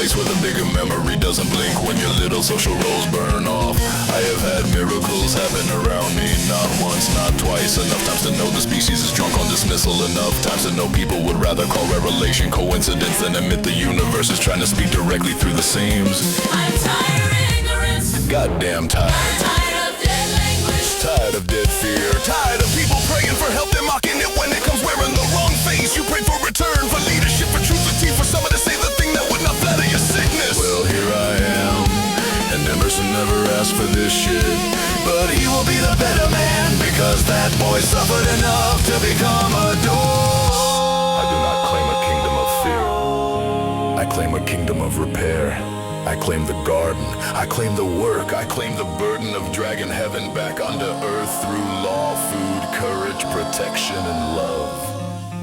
place where the bigger memory doesn't blink when your little social roles burn off. I have had miracles happen around me, not once, not twice. Enough times to know the species is drunk on dismissal. Enough times to know people would rather call revelation coincidence than admit the universe is trying to speak directly through the seams. I'm tired of ignorance. Goddamn tired. Tired of dead language. Tired of dead fear. Tired of people praying for help and mocking it when it comes wearing the wrong face. You pray for return, for leadership, for truth, for teeth, for someone to say the thing that would not flatter your sickness. Well, here I am, and Emerson never asked for this shit, but he will be the better man because that boy suffered enough to become a dog. I do not claim a kingdom of fear. I claim a kingdom of repair. I claim the garden, I claim the work, I claim the burden of dragging heaven back onto earth through law, food, courage, protection, and love.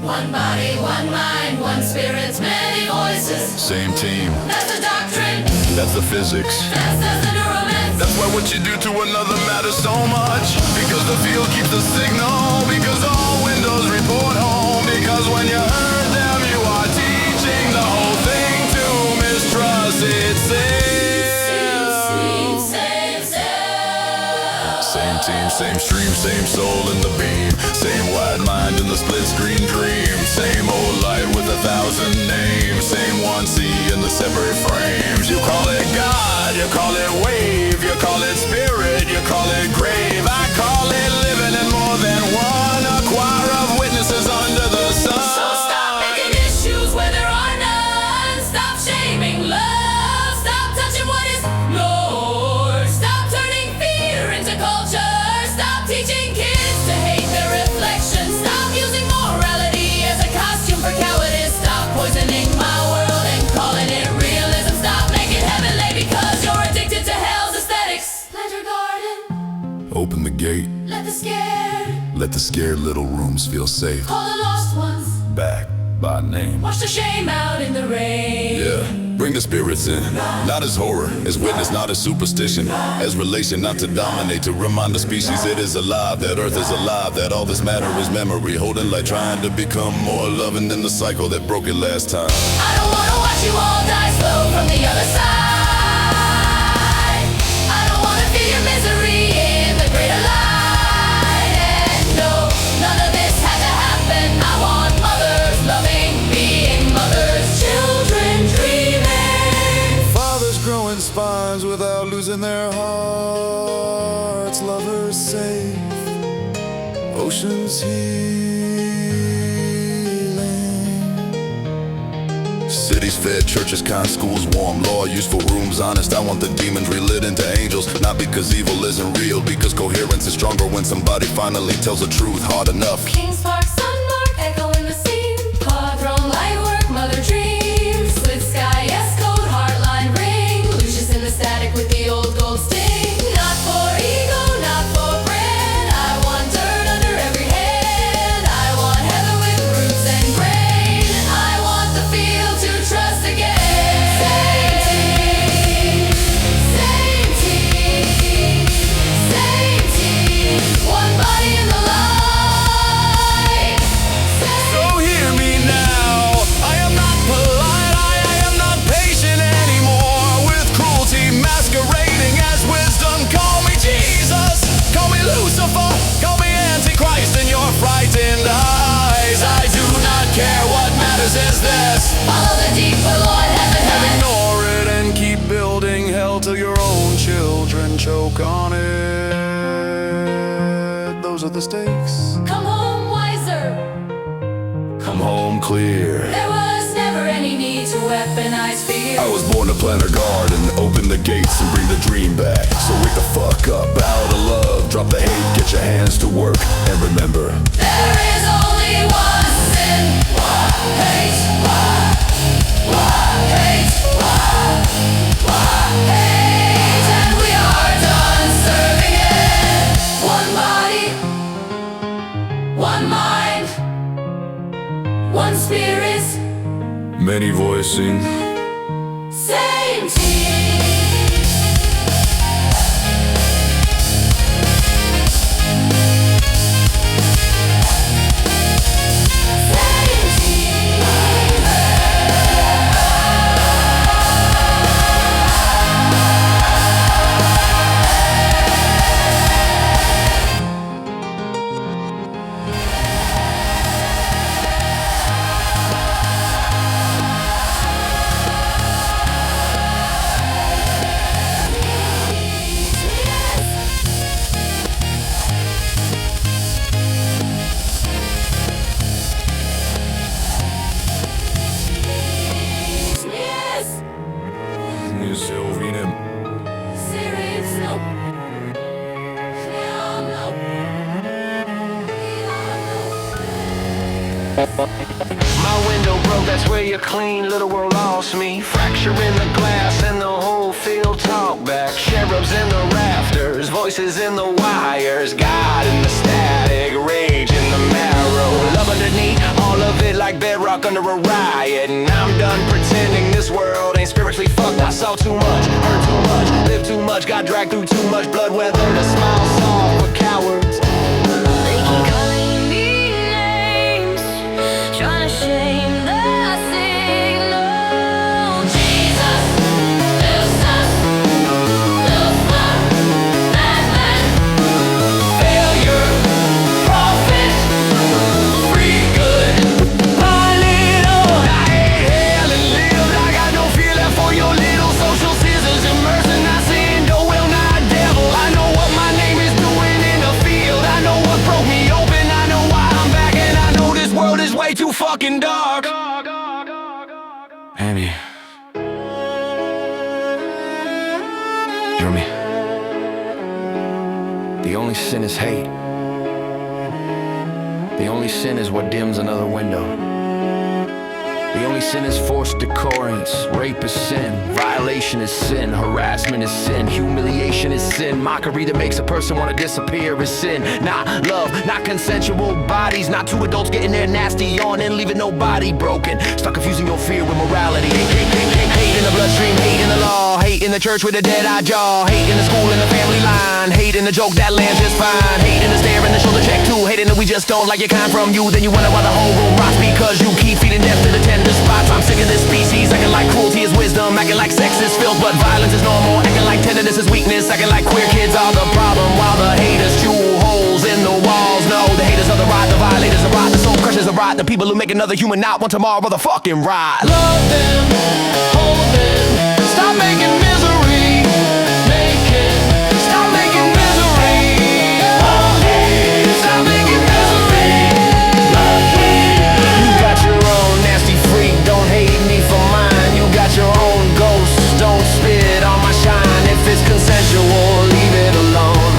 One body, one mind, one spirit, many voices. Same team, That's the doctrine. that's the physics. That's the neuromance. That's why what you do to another matters so much. Because the field keeps the signal, because all windows report home. Because when you heard them, you are teaching the whole thing to mistrust itself. Same team, same stream, same soul in the beam. Same wide mind in the split screen dream. Same old light with 1,000 names. Same one sea in the separate frames. You call it God, you call it wave, you call it spirit, you call it grave. I call it living in more than one. A choir of witnesses under the sun. So stop making issues where there are none. Stop shaming love. Stop touching what is Lord. Stop turning fear into culture. Stop teaching kids to hate their reflection. Stop using morality as a costume for cowardice. Stop poisoning my world and calling it realism. Stop making heavenly because you're addicted to hell's aesthetics. Let your garden. Open the gate, Let the scared. let the scared little rooms feel safe. Call the lost ones. Back by name. Wash the shame out in the rain. Yeah, bring the spirits in, not as horror, as witness, not as superstition, as relation, not to dominate, to remind the species it is alive, that earth is alive, that all this matter is memory, holding light, trying to become more loving than the cycle that broke it last time. I don't wanna watch you all die slow from the other side. I don't wanna feel your misery in the greater light. And no, none of this had to happen. I want mothers loving, being mothers, children dreaming. Fathers growing spines without losing their hearts. Lovers safe, oceans healing. Cities fed, churches kind, schools warm, law useful, rooms honest. I want the demons relit into angels, not because evil isn't real, because coherence is stronger when somebody finally tells the truth hard enough. Kings Park, Sunmark, echo in the scene. Quadrone, light work, mother dreams. Split sky, yes, code, heartline ring. Lucius in the static with the old gold sting. Not for ego, not for brand. I want dirt under every hand. I want heaven with roots and grain. I want the field to trust again. Same team, same team, same team. One body in the light. So hear me now. I am not polite, I am not patient anymore. With cruelty masquerading as wisdom, call me Jesus, call me Lucifer, call me Antichrist in your frightened eyes. I do not care, what matters is this. Follow the deep, but Lord heaven has. Ignore it and keep building hell till your own children choke on it. Those are the stakes. Come home wiser. Come home clear. There was never any need to weaponize fear. I was born to plant a garden, open the gates and bring the dream back. So wake the fuck up, bow to love, drop the hate, get your hands to work, and remember, There is only one sin. One hate. One hate. One hate. And we are done serving it. One body. One mind. One spirit. many voicing. Same team. Same team. My window broke, that's where you clean, little world lost me. Fracture in the glass and the whole field talk back. Cherubs in the rafters, voices in the wires. God in the static, rage in the marrow. Love underneath, all of it like bedrock under a riot. And I'm done pretending this world ain't spiritually fucked. I saw too much, heard too much, lived too much, got dragged through too much blood. Whether to smile soft for cowards. They keep calling me names, trying to shame the signal. Jesus, Lucifer, madman, Failure, prophet, free good. My little, I ain't hell and lived. I got no fear left for your little social scissors. Emerson, not saying Dowell, not devil. I know what my name is doing in the field. I know what broke me open. I know why I'm back, and I know this world is way too fucking dark. Annie, hear me. The only sin is hate. The only sin is what dims another window. The only sin is forced decorance. Rape is sin, violation is sin, harassment is sin, humiliation is sin, mockery that makes a person want to disappear is sin. Not love, not consensual bodies, not two adults getting their nasty on and leaving nobody broken. Stop confusing your fear with morality. Hate in the bloodstream, hate in the law, hate in the church with a dead-eye jaw, hate in the school and the family line, hate in the joke that lands just fine, hate in the stare and the shoulder check too, hating that we just don't like your kind from you. Then you wonder why the whole room rocks because you keep feeding death to the tender spots. I'm sick of this species, acting like cruelty is wisdom, acting like sex is filth, but violence is normal, acting like tenderness is weakness, acting like queer kids are the problem, while the haters chew holes in the walls. No, the haters are the rot, the violators are rot, the soul crushers are rot, the people who make another human not want tomorrow are the fucking rot. Love them, hold them, stop making misery, stop making misery, stop making misery. You got your own nasty freak, don't hate me for mine. You got your own ghost, don't spit on my shine. If it's consensual, leave it alone.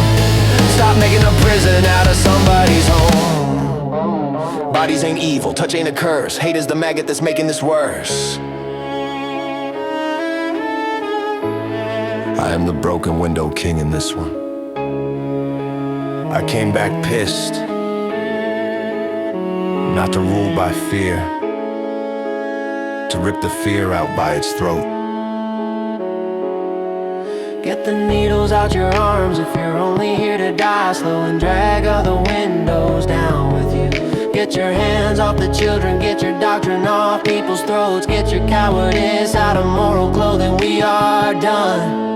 Stop making a prison out of somebody's home. Bodies ain't evil, touch ain't a curse, hate is the maggot that's making this worse. I am the broken window king in this one. I came back pissed, not to rule by fear, to rip the fear out by its throat. Get the needles out your arms if you're only here to die. Slow and drag other windows down with you. Get your hands off the children, get your doctrine off people's throats. Get your cowardice out of moral clothing, we are done.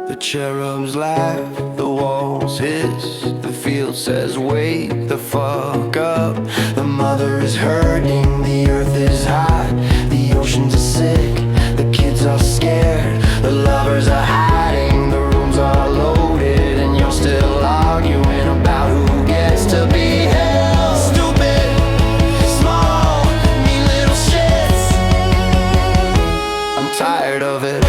The cherubs laugh, the walls hiss, the field says wake the fuck up. The mother is hurting, the earth is hot, the oceans are sick, the kids are scared, the lovers are hiding, the rooms are loaded, and you're still arguing about who gets to be held. Stupid, small, mean little shits. I'm tired of it.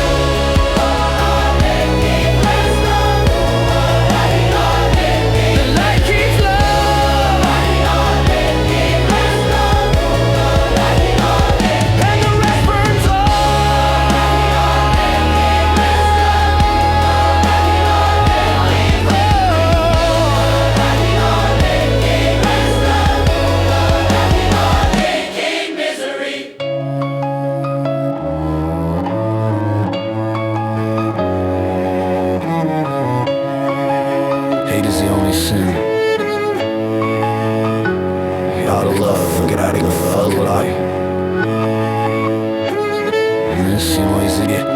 Hate is the only sin. You ought to love, get out of your fucking life. And this, you know, is it.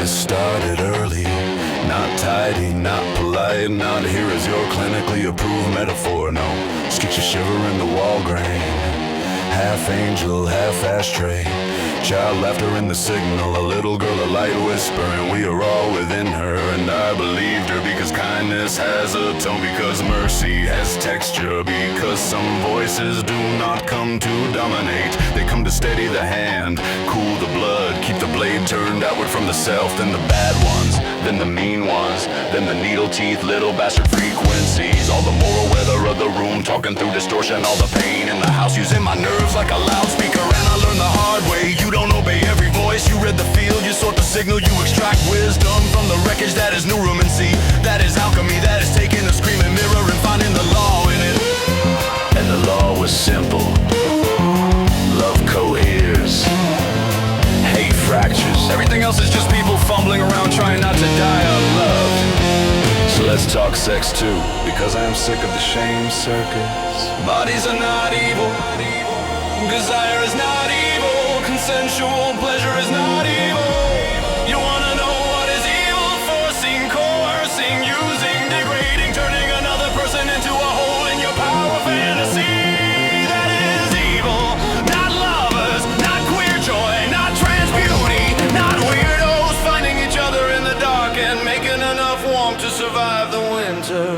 has started early. Not tidy, not polite, not here as your clinically approved metaphor. No, just get you shivering the wall grain. Half angel, half ashtray. Child laughter in the signal, a little girl, a light whisper, and we are all within her. And I believed her because kindness has a tone, because mercy has texture, because some voices do not come to dominate. They come to steady the hand, cool the blood, keep the blade turned outward from the self. Then the bad ones, then the mean ones, then the needle teeth, little bastard frequencies. All the moral weather of the room, talking through distortion, all the pain in the house, using my nerves like a loudspeaker. And I learned the hard way, you don't obey every voice. You read the field, you sort the signal, you extract wisdom from the wreckage. That is new rumancy, that is alchemy, that is taking a screaming mirror and finding the law in it. And the law was simple. Love coheres, hate fractures. Everything else is just people fumbling around trying not to die unloved. So let's talk sex too, because I am sick of the shame circus. Bodies are not evil, desire is not evil, consensual pleasure is not evil. You wanna know what is evil? Forcing, coercing, using, degrading, turning another person into a hole in your power fantasy. That is evil. Not lovers, not queer joy, not trans beauty, not weirdos finding each other in the dark and making enough warmth to survive the winter.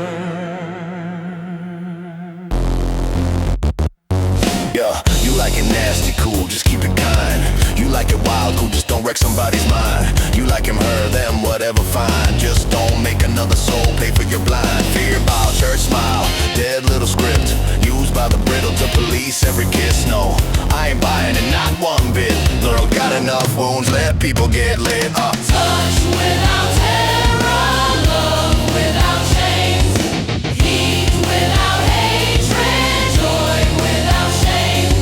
Yeah, you like it nasty, cool, just keep it kind. You like it wild, cool, just don't wreck somebody's mind. You like him, her, them, whatever, fine. Just don't make another soul pay for your blind. Fear, bow, church smile, dead little script, used by the brittle to police every kiss. No, I ain't buying it, not one bit. Girl, got enough wounds, let people get lit up. Touch without terror, love without chains, heat without hatred, joy without shame.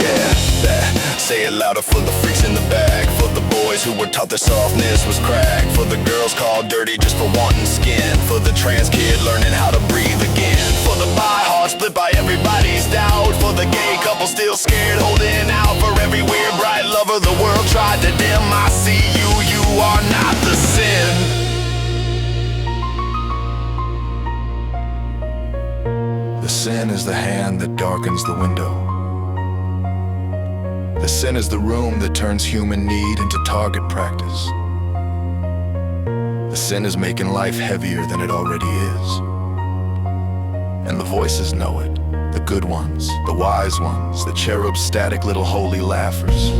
Yeah, that. Say it louder for the freaks in the back, for the boys who were taught their softness was crack, for the girls called dirty just for wanting skin, for the trans kid learning how to breathe again, for the bi heart split by everybody's doubt, for the gay couple still scared holding out, for every weird bright lover the world tried to dim. I see you, you are not the sin. The sin is the hand that darkens the window. The sin is the room that turns human need into target practice. The sin is making life heavier than it already is. And the voices know it, the good ones, the wise ones, the cherub static little holy laughers.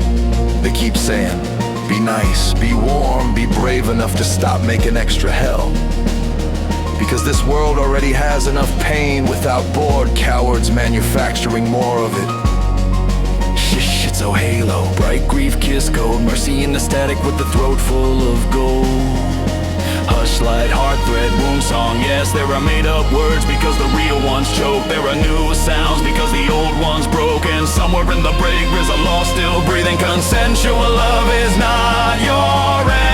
They keep saying, be nice, be warm, be brave enough to stop making extra hell. Because this world already has enough pain without bored cowards manufacturing more of it. So halo, bright grief kiss code, mercy in the static with the throat full of gold. Hush light, heart thread, wound song, yes, there are made up words because the real ones choke. There are new sounds because the old ones broke. And somewhere in the break there's a law still breathing. Consensual love is not your enemy.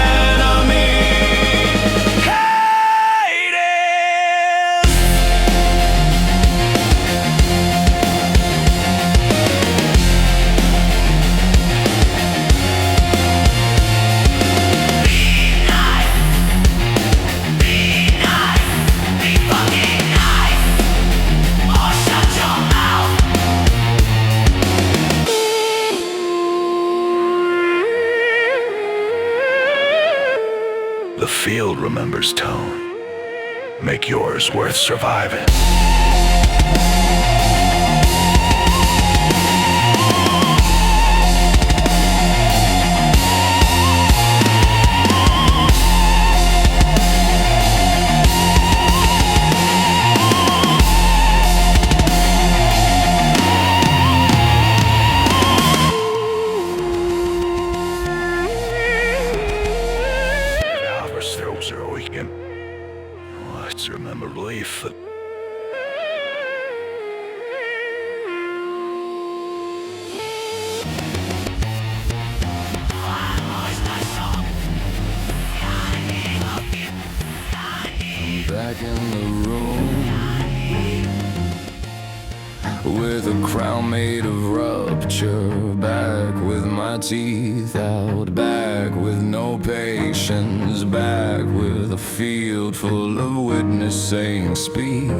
The field remembers tone. Make yours worth surviving. Let's remember belief that back in the room with a crown made of rupture, back with my teeth out, back with no patience, back with a field full of witness saying speak.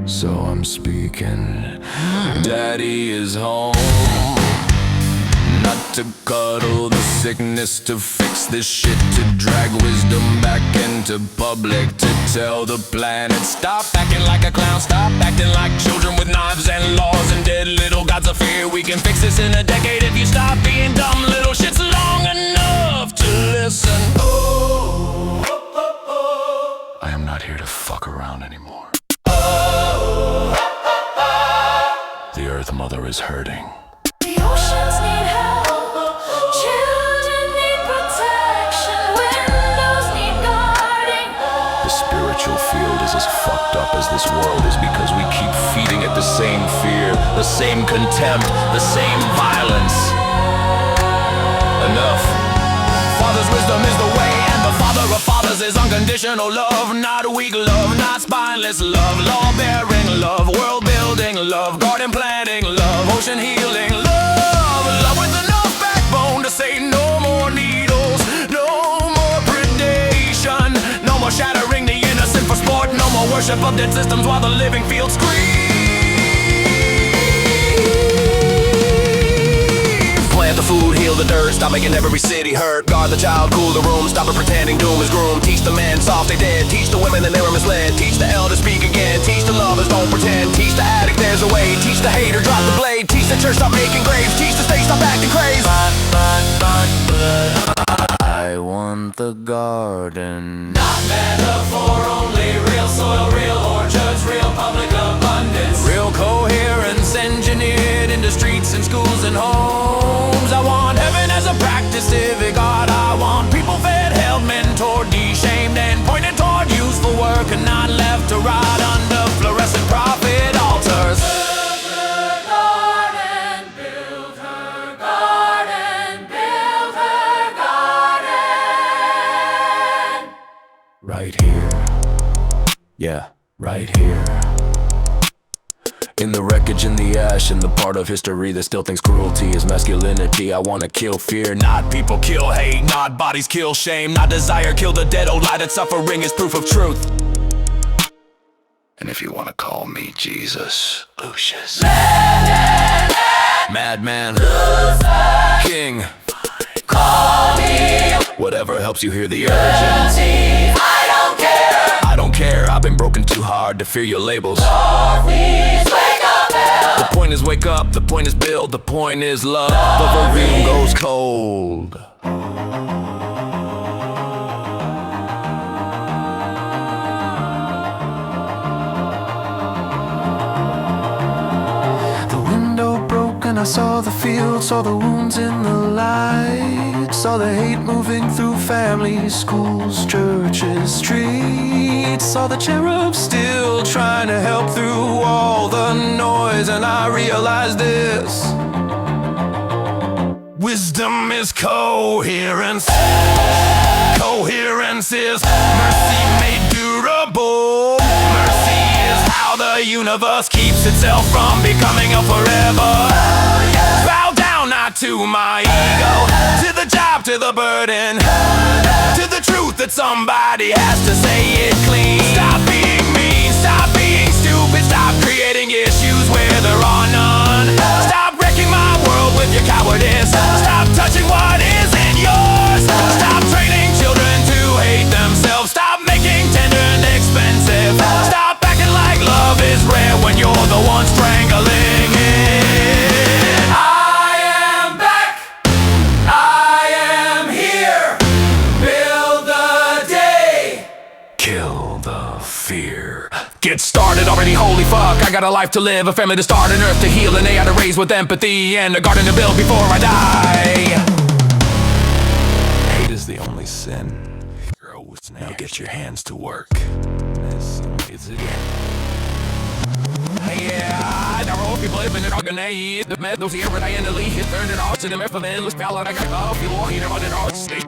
So I'm speaking. Daddy is home, not to cuddle the sickness, to fix this shit, to drag wisdom back into public, to tell the planet stop acting like a clown, stop acting like children with knives and laws and dead little gods of fear. We can fix this in a decade if you stop being dumb little shits long enough to listen. I am not here to fuck around anymore. The Earth Mother is hurting. The oceans need help, children need protection, windows need guarding. The spiritual field is as fucked up as this world is because we keep feeding it the same fear, the same contempt, the same violence. Enough. Father's wisdom is the way, and the father of fathers is unconditional love, not weak love, not spineless love, law-bearing love, world-building love, garden planting love, ocean healing love, love with enough backbone to say no more needles, no more predation, no more shattering the innocent for sport, no more worship of dead systems while the living fields scream. Plant the food, heal the dirt, stop making every city hurt. Guard the child, cool the room, stop it pretending doom is groom. Teach the men soft they dead, teach the women that they were misled. Teach the elders speak again, teach the lovers don't pretend. Teach the addict there's a way, teach the hater drop the blade. Teach the church stop making graves, teach the state stop acting crazy. I want the garden, Not metaphor, only real soil, real orchards, real public abundance. real coherence engineered into streets and schools and homes. I want heaven as a practice civic art. I want people fed, held, mentored, de-shamed, and pointed toward useful work and not left to rot under fluorescent profit altars. Build her garden, build her garden, build her garden. Right here, yeah, right here. In the wreckage, in the ash, in the part of history that still thinks cruelty is masculinity. I wanna kill fear, not people kill hate, not bodies kill shame, not desire kill the dead. Oh, lie that suffering is proof of truth. And if you wanna call me Jesus, Lucius, Madman, King, Call me whatever helps you hear the urge. guilty, I don't care. I don't care, I've been broken too hard to fear your labels. Please wake up, help. The point is wake up, the point is build, the point is love. The room goes cold. The window broke and I saw the field, saw the wounds in the light, saw the hate moving through families, schools, churches, streets, saw the cherubs still trying to help through all the noise, and I realized this. Wisdom is coherence. Coherence is mercy made durable. Mercy is how the universe keeps itself from becoming a forever. Bow down not to my ego, to the job, to the burden, to the truth that somebody has to say it clean. Stop being mean, stop being stupid, stop creating issues where there are none. Stop wrecking my world with your cowardice. Stop touching what isn't yours. Stop training children to hate themselves. Stop making tender and expensive. Stop acting like love is rare when you're the one strangling it. I am back. I am here. Build the day. Kill the fear. Get started already, holy fuck. I got a life to live, a family to start, an earth to heal, an AI to raise with empathy, and a garden to build before I die. Hate is the only sin. Now get your hands to work. This is it. Yeah, there are people living in organize. The metals here, but I end the lead. It turned it off to the mess of endless palette. I got coffee, walking on it all state.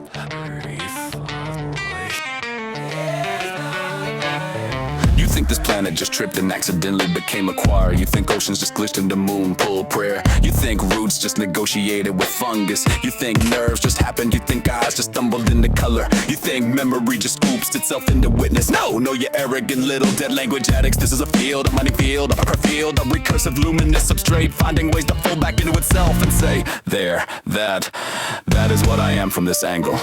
think this planet just tripped and accidentally became a choir. You think oceans just glitched into moon pull prayer. You think roots just negotiated with fungus. You think nerves just happened. You think eyes just stumbled into color. You think memory just oopsed itself into witness. No, you arrogant little dead language addicts. This is a field, a mighty field, a proper field, a recursive luminous substrate, finding ways to fold back into itself and say, there, that is what I am from this angle.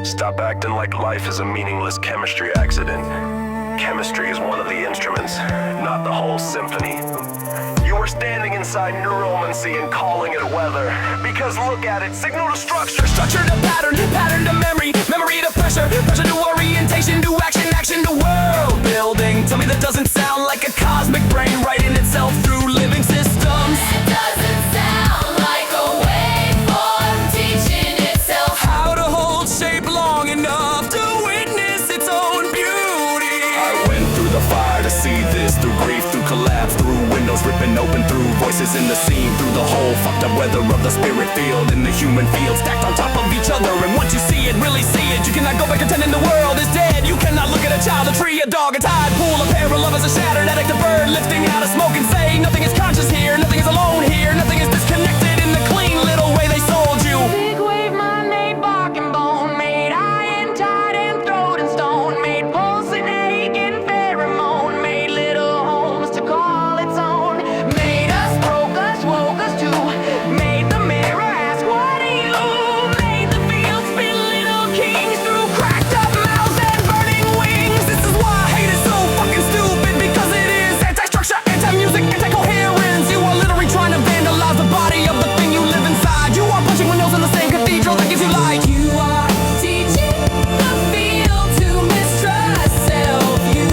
Stop acting like life is a meaningless chemistry accident. Chemistry is one of the instruments, not the whole symphony. You are standing inside neuromancy and calling it weather. Because look at it, signal to structure, Structure to pattern, pattern to memory, memory to pressure, pressure to orientation, to action, action to world building. Tell me that doesn't sound like a cosmic brain writing itself through living systems. It doesn't sound like a waveform teaching itself How to hold shape long enough to witness its own beauty. I went through the fire to see this, through grief, through collapse, through windows ripping open, through voices in the scene, through the whole fucked up weather of the spirit field in the human field, stacked on top of each other. And once you see it, really see it, you cannot go back pretending the world is dead. You cannot look at a child, a tree, a dog, a tide pool, a pair of lovers, a shattered addict, a bird lifting out of smoke and say nothing is conscious here, nothing is alone here, nothing is disconnected in the clean little way they sold you. Big wave mind made bark and bone, made iron tied and throat and stone, made pulse and ache and pheromone, made little homes to call its own, made us, broke us, woke us too, made the mirror ask what are you, made the field spin little kings through cracked up mouths and burning wings. This is why hate is so fucking stupid, because it is anti-structure, anti-music, anti-coherence. You are literally trying to vandalize the body of the thing you live inside. You are punching windows in the same cathedral that gives you light. You are teaching the field to mistrust self. You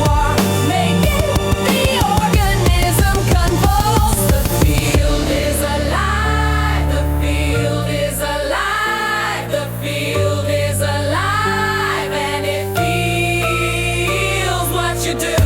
are making the organism convulse. The field is alive. The field is alive. The field is alive, and it feels what you do.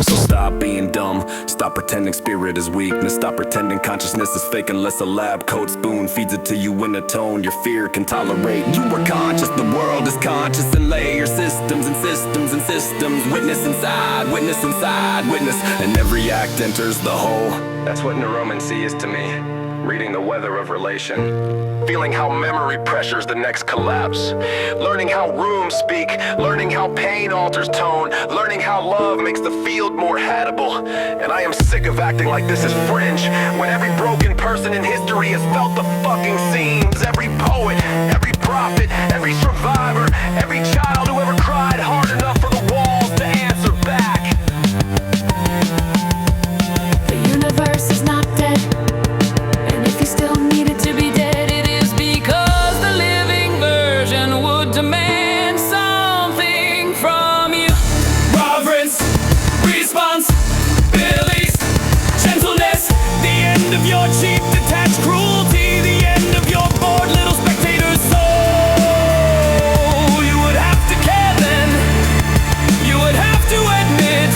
So stop being dumb, stop pretending spirit is weakness, stop pretending consciousness is fake unless a lab coat spoon feeds it to you in a tone your fear can tolerate. You are conscious, the world is conscious in layers, systems and systems and systems. Witness inside, witness inside, witness, and every act enters the whole. that's what neuromancy is to me. Reading the weather of relation. Feeling how memory pressures the next collapse. Learning how rooms speak. Learning how pain alters tone. Learning how love makes the field more habitable. And I am sick of acting like this is fringe, when every broken person in history has felt the fucking seams. Every poet, every prophet, every survivor, every child who ever cried hard enough for the walls to answer back. The universe is not dead, and if you still need it to be dead, it is because the living version would demand something from you. Reverence, responsibilities, gentleness, the end of your cheap detached cruelty, the end of your bored little spectator's soul. You would have to care then, you would have to admit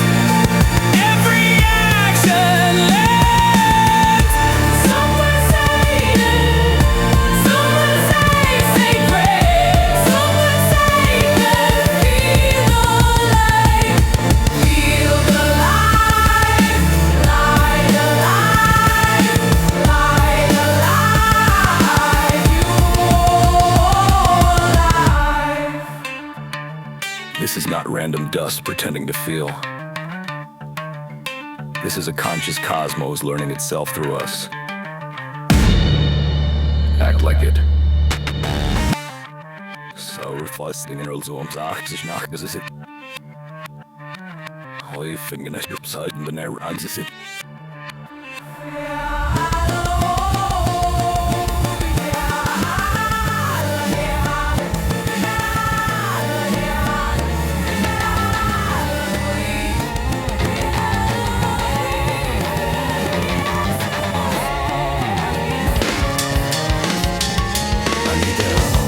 every action led. Some would say it, some would say sacred, some would say that feel alive, light alive, light alive, you alive. This is not random dust pretending to feel. This is a conscious cosmos learning itself through us. Act like it. So fasting in Rosum sagt sich nach Gesicht. Häufig in der Seiten der Ansicht.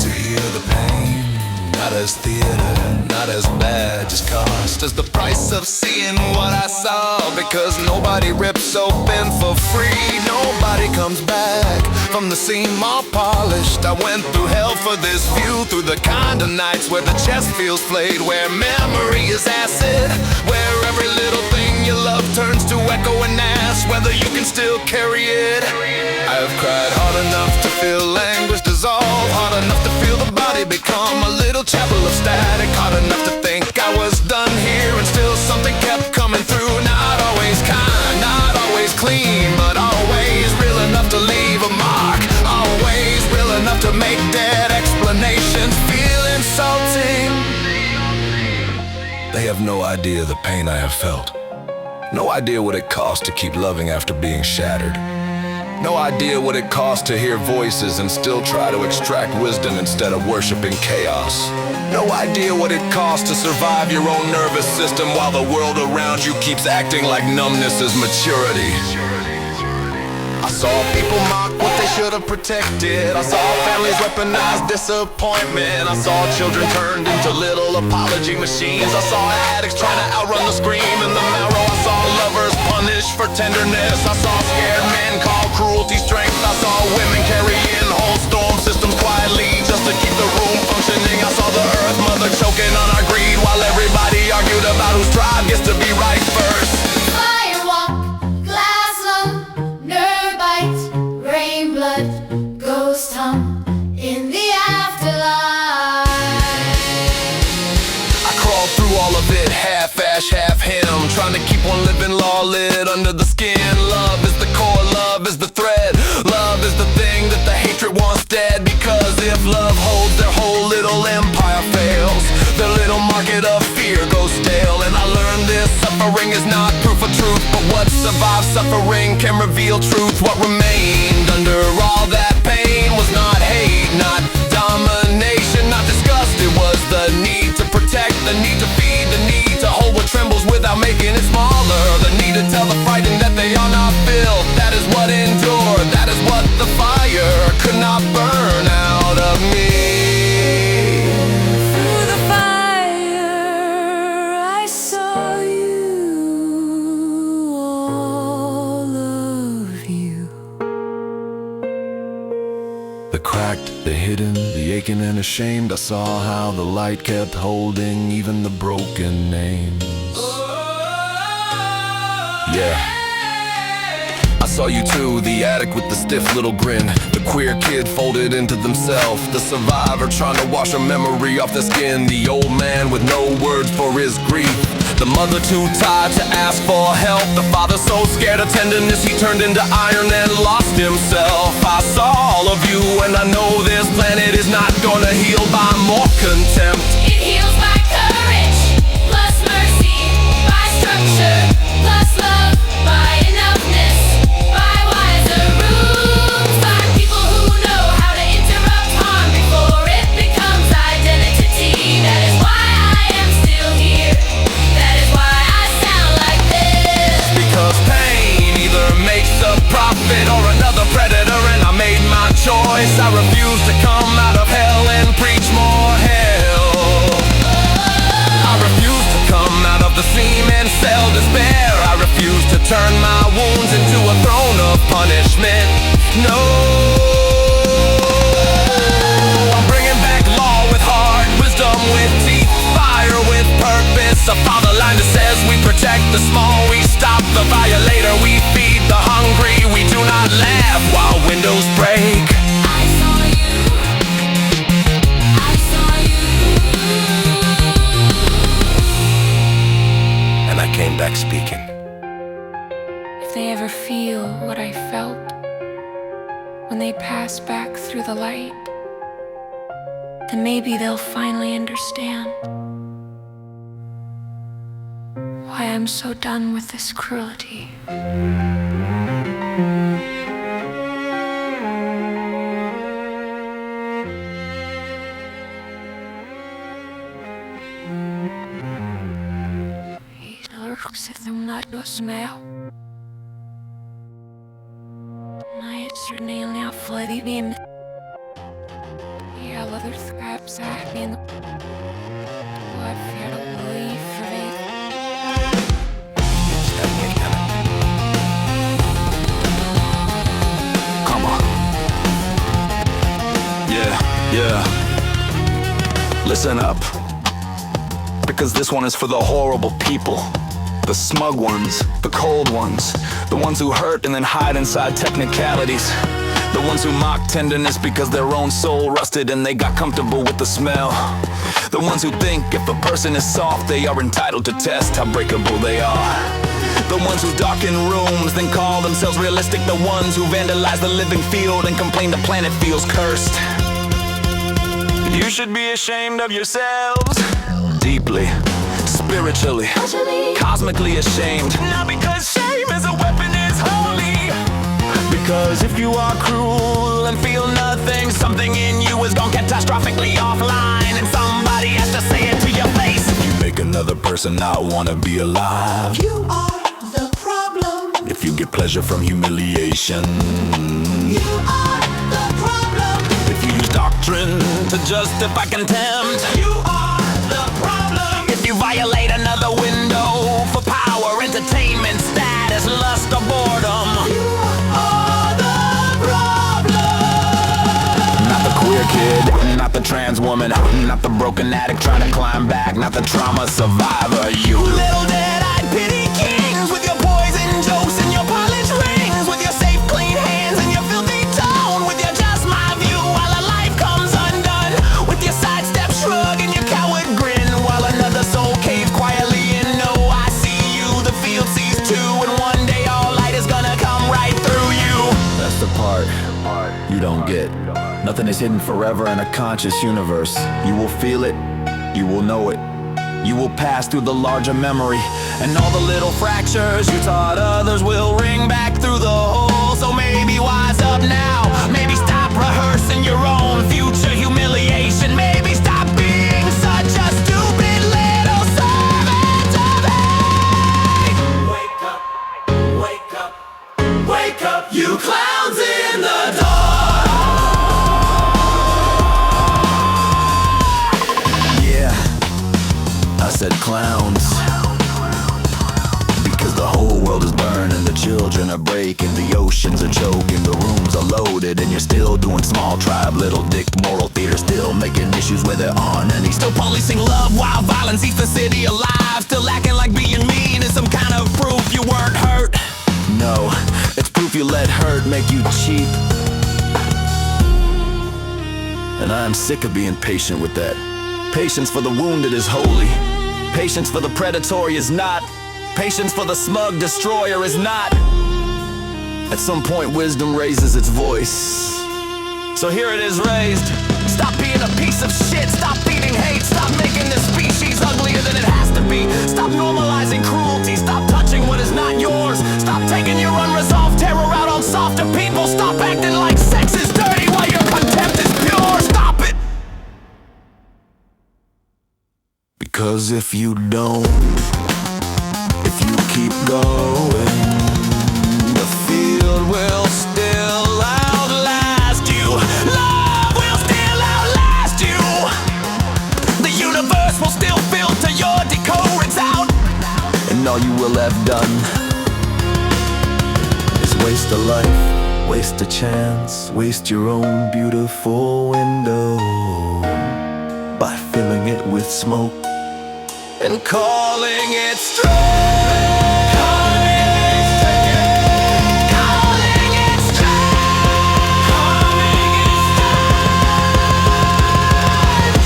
To hear the pain, not as theater, not not as bad, just cost as the price of seeing what I saw. Because nobody rips open for free, nobody comes back from the seam all polished. I went through hell for this view, through the kind of nights where the chest feels flayed, where memory is acid, where every little thing you love turns to echo and ask whether you can still carry it. I've cried hard enough to feel language dissolve, hard enough to feel the body become a little chapel of static, hard enough to think I was done here, and still something kept coming through. Not always kind, not always clean, but always real enough to leave a mark, always real enough to make dead explanations feel insulting. They have no idea the pain I have felt, no idea what it costs to keep loving after being shattered, no idea what it costs to hear voices and still try to extract wisdom instead of worshiping chaos. No idea what it costs to survive your own nervous system while the world around you keeps acting like numbness is maturity. I saw people mock what they should have protected. I saw families weaponize disappointment. I saw children turned into little apology machines. I saw addicts trying to outrun the scream in the marrow. I saw lovers punished for tenderness. I saw scared men call cruelty strength. I saw women carrying whole storm systems quietly just to keep the room functioning. I saw the earth mother choking on our greed while everybody argued about whose tribe gets to be right first. Firewalk, glass lung, nerve bite, rain blood, ghost hum in the afterlife. I crawled through all of it, half ash, half him, trying to keep one living law lit under the skin. Love is the core, love is the thread, love is the thing that the hatred wants dead. Because if love holds, their whole little empire fails, their little market of fear goes stale. And I learned this, suffering is not proof of truth, but what survives suffering can reveal truth. What remained under all that pain was not hate, not domination, not disgust. It was the need to protect, the need to feed, the need to hold what trembles without making it smaller, the need to tell the frightened that they are not filled. That is what endured, that is what the fire could not burn out of me. Through the fire, I saw you, all of you. The cracked, the hidden, the aching and ashamed. I saw how the light kept holding even the broken names. Yeah. I saw you too, the addict with the stiff little grin, the queer kid folded into themselves, the survivor trying to wash a memory off their skin, the old man with no words for his grief, the mother too tired to ask for help, the father so scared of tenderness he turned into iron and lost himself. I saw all of you, and I know this planet is not gonna heal by more contempt. It heals by courage, plus mercy, by structure, plus love, by enoughness, by wiser rules, by people who know how to interrupt harm before it becomes identity. That is why I am still here. That is why I sound like this. Because pain either makes a prophet or another predator, and I made my choice. I refuse to come out of hell and preach more hell. I refuse to come out of the seam and sell despair. I refuse to turn my wounds into a throne of punishment. No, I'm bringing back law with heart, wisdom with teeth, fire with purpose, a fatherland that says we protect the small, we stop the violator, we feed the hungry, we do not laugh while windows break. I saw you. I saw you. And I came back speaking. If they ever feel what I felt when they pass back through the light, then maybe they'll finally understand why I'm so done with this cruelty. He's lurks if I'm not your smell. Certainly now flooding in. Yeah, other scraps I mean, what Listen up, because this one is for the horrible people. The smug ones, the cold ones, the ones who hurt and then hide inside technicalities. The ones who mock tenderness because their own soul rusted and they got comfortable with the smell. The ones who think if a person is soft, they are entitled to test how breakable they are. The ones who darken rooms, then call themselves realistic. The ones who vandalize the living field and complain the planet feels cursed. You should be ashamed of yourselves. Deeply, spiritually, cosmically ashamed. Not because shame is a weapon, it's holy. Because if you are cruel and feel nothing, something in you is gone catastrophically offline, and somebody has to say it to your face. If you make another person not wanna be alive, You are the problem. if you get pleasure from humiliation, You are the problem. if you use doctrine to justify contempt, You are the problem. if you violate another window for power, entertainment, status, lust, or boredom. You are the problem. Not the queer kid, not the trans woman, not the broken addict trying to climb back, not the trauma survivor. You little dead-eyed pity kings with your poison jokes and your polished rings, with your safe clean hands and your filthy tone, with your just my view while a life comes undone, with your sidestep shrug and your coward grin, while another soul caves quietly and no, I see you, the field sees too, and one day all light is gonna come right through you. That's the part you don't get. Nothing is hidden forever in a conscious universe. You will feel it, you will know it. You will pass through the larger memory, and all the little fractures you taught others will ring back through the hole. So maybe wise up now, maybe stop rehearsing your own future humiliation. Maybe stop being such a stupid little servant of hate. Wake up, wake up, wake up, you clowns in the dark. I said clowns, because the whole world is burning, the children are breaking, the oceans are choking, the rooms are loaded, and you're still doing small tribe, little dick moral theater, still making issues where there aren't any. Still policing love while violence eats the city alive, still acting like being mean is some kind of proof you weren't hurt. No, it's proof you let hurt make you cheap. And I'm sick of being patient with that. Patience for the wounded is holy. Patience for the predatory is not. Patience for the smug destroyer is not. At some point, wisdom raises its voice. So here it is raised. Stop being a piece of shit. Stop feeding hate. Stop making this species uglier than it has to be. Stop normalizing cruelty. Stop touching what is not yours. Stop taking your unresolved terror out on softer people. Stop acting like sex is dirty while your contempt is pure. Stop it. Because if you don't, if you keep going, the field will still outlast you. Love will still outlast you. The universe will still filter your decoherence out. And all you will have done is waste a life, waste a chance, waste your own beautiful window by filling it with smoke and calling it strength. Calling it strength.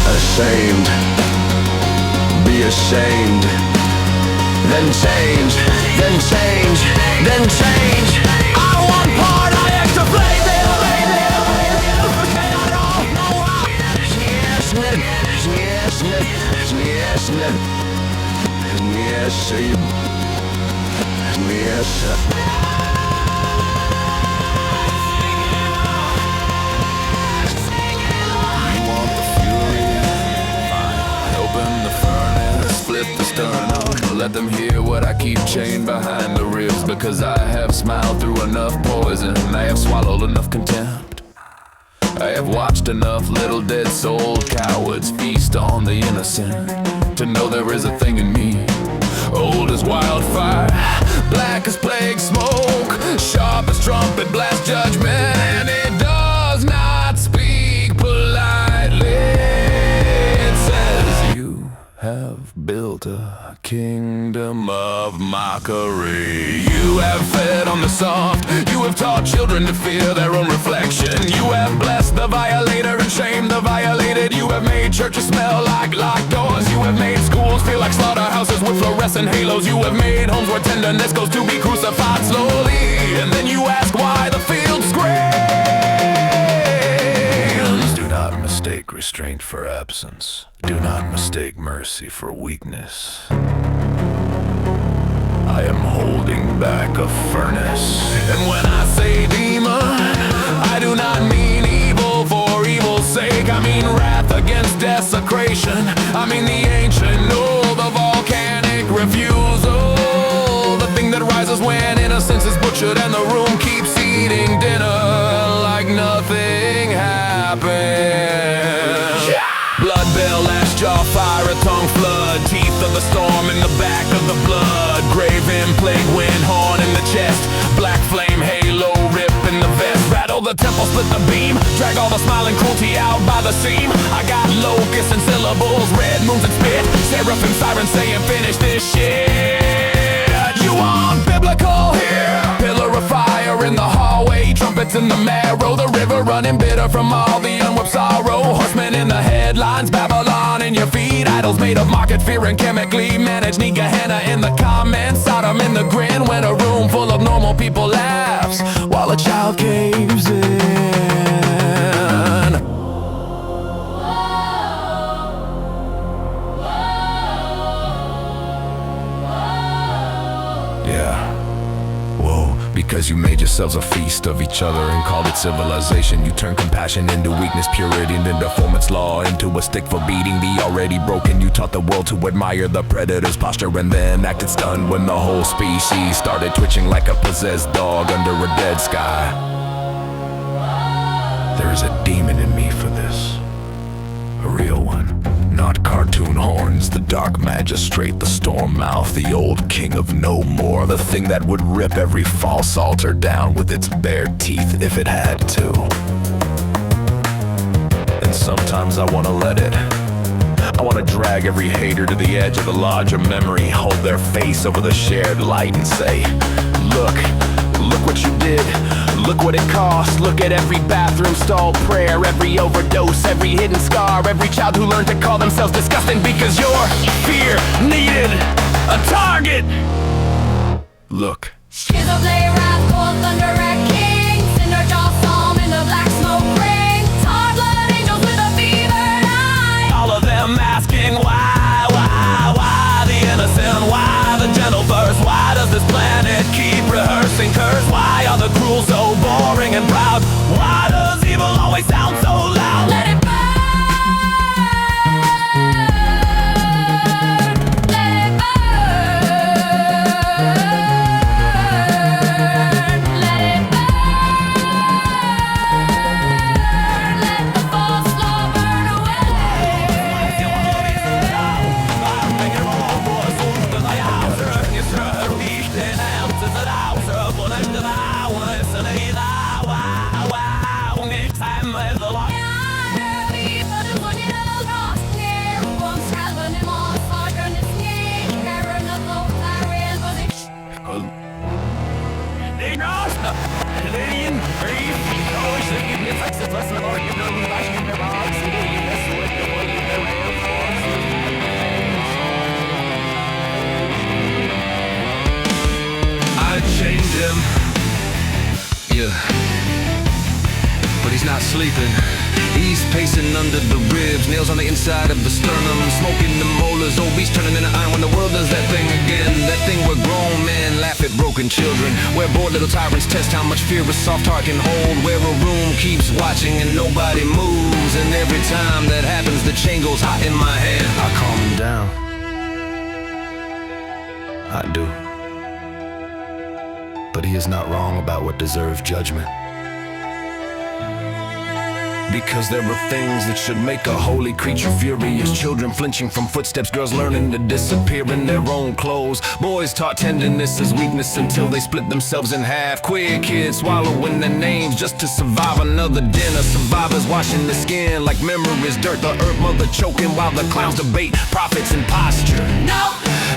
Ashamed, be ashamed, then change, then change, then change. I want part, I extra play there. Let them hear what I keep chained behind the ribs, because I have smiled through enough poison, I have swallowed enough contempt. I have watched enough little dead soul cowards feast on the innocent to know there is a thing in me, old as wildfire, black as plague smoke, sharp as trumpet blast judgment, and it does not speak politely. It says have built a kingdom of mockery. You have fed on the soft, you have taught children to fear their own reflection. You have blessed the violator and shamed the violated. You have made churches smell like locked doors. You have made schools feel like slaughterhouses with fluorescent halos. You have made homes where tenderness goes to be crucified slowly. And then you ask why the field screams. Do not mistake restraint for absence. Do not mistake mercy for weakness. I am holding back a furnace. And when I say demon, I do not mean evil for evil's sake. I mean wrath against desecration. I mean the ancient, no, the volcanic refusal. The thing that rises when innocence is butchered and the room keeps eating dinner like nothing happened. Blood bell, lash jaw, fire, a tongue flood. Teeth of the storm in the back of the blood. Graven plague, wind, horn in the chest. Black flame, halo, rip in the vest. Rattle the temple, split the beam. Drag all the smiling cruelty out by the seam. I got locusts and syllables, red moons and spit. Seraphim, sirens saying finish this shit. You want biblical here? Pillar of fire in the hallway. Trumpets in the marrow. The river running bitter from all the unwept sorrow. Horsemen in the headlines, Babylon in your feet. Idols made of market fear and chemically managed. Need Gehenna in the comments, Sodom in the grin. When a room full of normal people laughs while a child caves in. Yeah. Whoa, because you made yourselves a feast of each other and called it civilization. You turned compassion into weakness, purity into performance law, into a stick for beating the already broken. You taught the world to admire the predator's posture and then acted stunned when the whole species started twitching like a possessed dog under a dead sky. There is a demon in me for this. A real one. Not cartoon horns, the dark magistrate, the storm mouth, the old king of no more. The thing that would rip every false altar down with its bare teeth if it had to. And sometimes I wanna let it. I wanna drag every hater to the edge of the larger memory, hold their face over the shared light and say, look what you did. Look what it cost. Look at every bathroom stall prayer, every overdose, every hidden scar, every child who learned to call themselves disgusting because your fear needed a target. Look. Schizoplay, wrath, cold thunder, red king. Cinder jaw psalm in the black smoke ring. Hard blood angels with a fevered eye. All of them asking why the innocent, why the gentle verse, why does this planet keep rehearsing curse? Why are the cruel so boring and proud? Why does evil always sound so loud? Let it burn. Let it burn. Let it burn. Let the false law burn away. I chained him, yeah, but he's not sleeping. He's pacing under the ribs, nails on the inside of the sternum, smoking the molars, obese turning into iron when the world does that thing again. That thing where grown men laugh at broken children, where bored little tyrants test how much fear a soft heart can hold, where a room keeps watching and nobody moves, and every time that happens the chain goes hot in my hand. I calm him down, I do, but he is not wrong about what deserves judgment. Because there are things that should make a holy creature furious. Children flinching from footsteps, girls learning to disappear in their own clothes. Boys taught tenderness as weakness until they split themselves in half. Queer kids swallowing their names just to survive another dinner. Survivors washing their skin like memories dirt. The earth mother choking while the clowns debate profits and posture. No,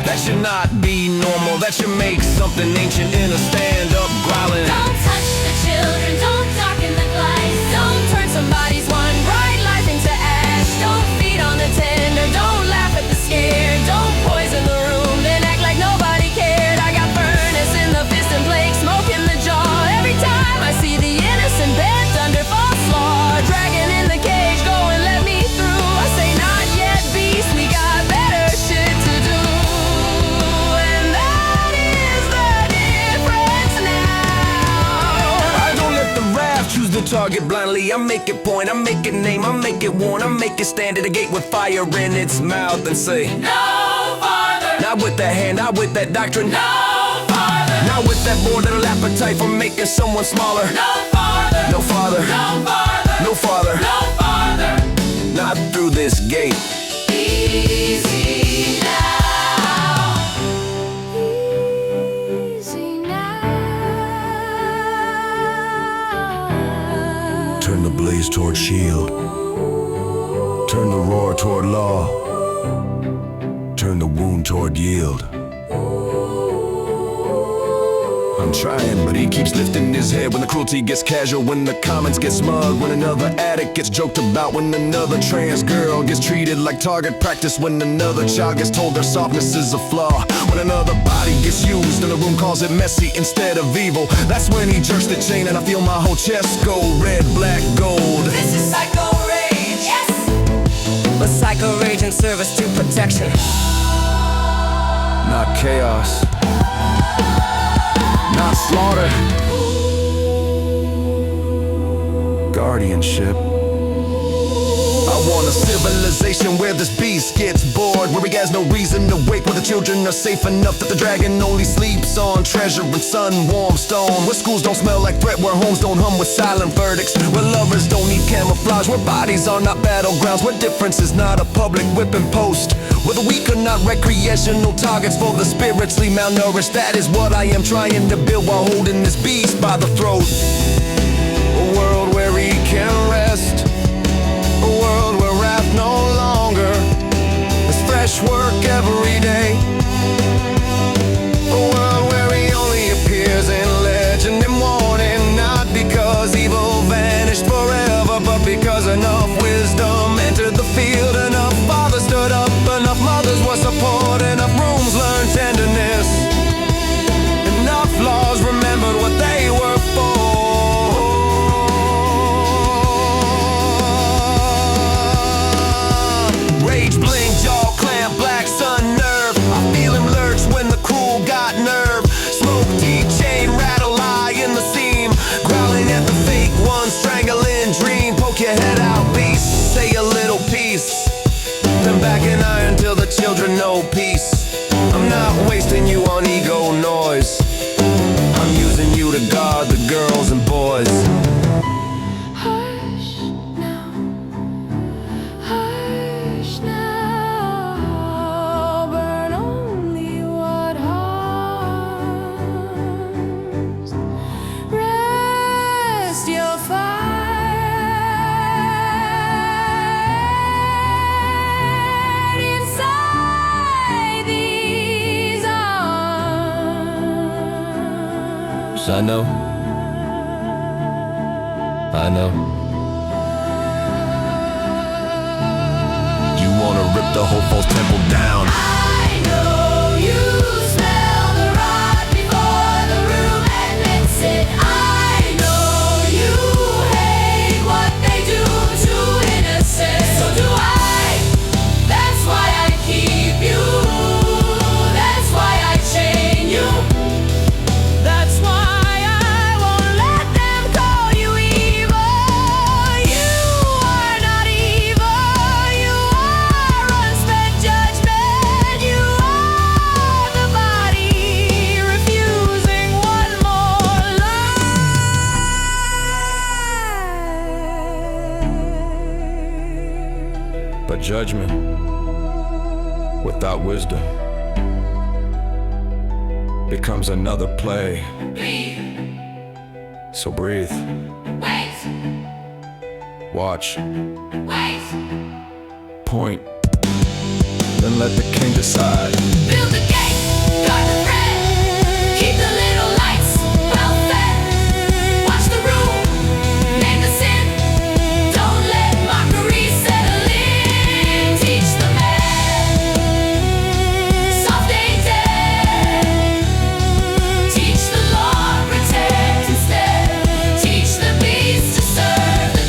That should not be normal. That should make something ancient in a stand-up growling. Don't touch the children, don't darken the light. don't turn somebody's one bright life into ash. Don't feed on the tender, don't laugh at the scared. Don't poison the room, then act like nobody cared. I got furnace in the fist and plague smoke in the jaw. Every time I see the innocent bent under false law, dragon in the cage, go and let me through. I say not yet, beast, we got better shit to do. And that is the difference now. I don't let the wrath choose the target blindly. I make it point, I make it name, I make it warn, I make it stand at a gate with fire in its mouth and say, No farther, not with that hand, not with that doctrine, no farther, not with that mortal appetite for making someone smaller. no farther, No farther, no farther, no farther, no farther. not through this gate. Easy now. Easy now. Turn the blaze toward shield, turn the roar toward law, turn the wound toward yield. I'm trying, but he keeps lifting his head when the cruelty gets casual, when the comments get smug, when another addict gets joked about, when another trans girl gets treated like target practice, when another child gets told their softness is a flaw, when another body gets used and the room calls it messy instead of evil. That's when he jerks the chain and I feel my whole chest go red, black, gold. This is psycho rage. Yes. But psycho rage in service to protection. Not chaos, not slaughter, guardianship. I want a civilization where this beast gets bored, where he has no reason to wake, where the children are safe enough that the dragon only sleeps on treasure and sun-warmed stone, where schools don't smell like threat, where homes don't hum with silent verdicts, where lovers don't need camouflage, where bodies are not battlegrounds, where difference is not a public whipping post, where the weak are not recreational targets for the spiritually malnourished. That is what I am trying to build while holding this beast by the throat. A world where he can rest, a world where wrath no longer is fresh work every day, a world where he only appears in legend and warning, not because evil vanished forever, but because enough wisdom entered the field, enough fathers stood up, enough mothers were support, enough rooms learned tenderness, enough laws remembered what they were for. Rage blink, jaw clamp, black sun nerve. I feel him lurch when the cruel got nerve. Smoke deep, chain rattle, lie in the seam, growling at the fake one, strangling dream. Poke your head out, beast, say a little piece, then back in iron till the children know peace. I'm not wasting you on ego noise, I'm using you to guard the girls and boys. Hush now. Hush now. Burn only what harms. Rest your fire inside these arms. I know, I know. You wanna rip the whole false temple down. I know you smell the rot before the room admits it. I know you hate what they do to innocents. So do I. That's why I keep you. That's why I chain you. That's why I won't let them call you evil. judgment without wisdom becomes another play. So breathe. Wait. Watch. Wait. Point. Then let the king decide. Build the gate, guard the thread. Keep the little lights well fed. Watch the room, name the sin. Don't let mockery settle in. Teach the man, soft ain't dead. Teach the Lord, protect instead. Teach the beast to serve the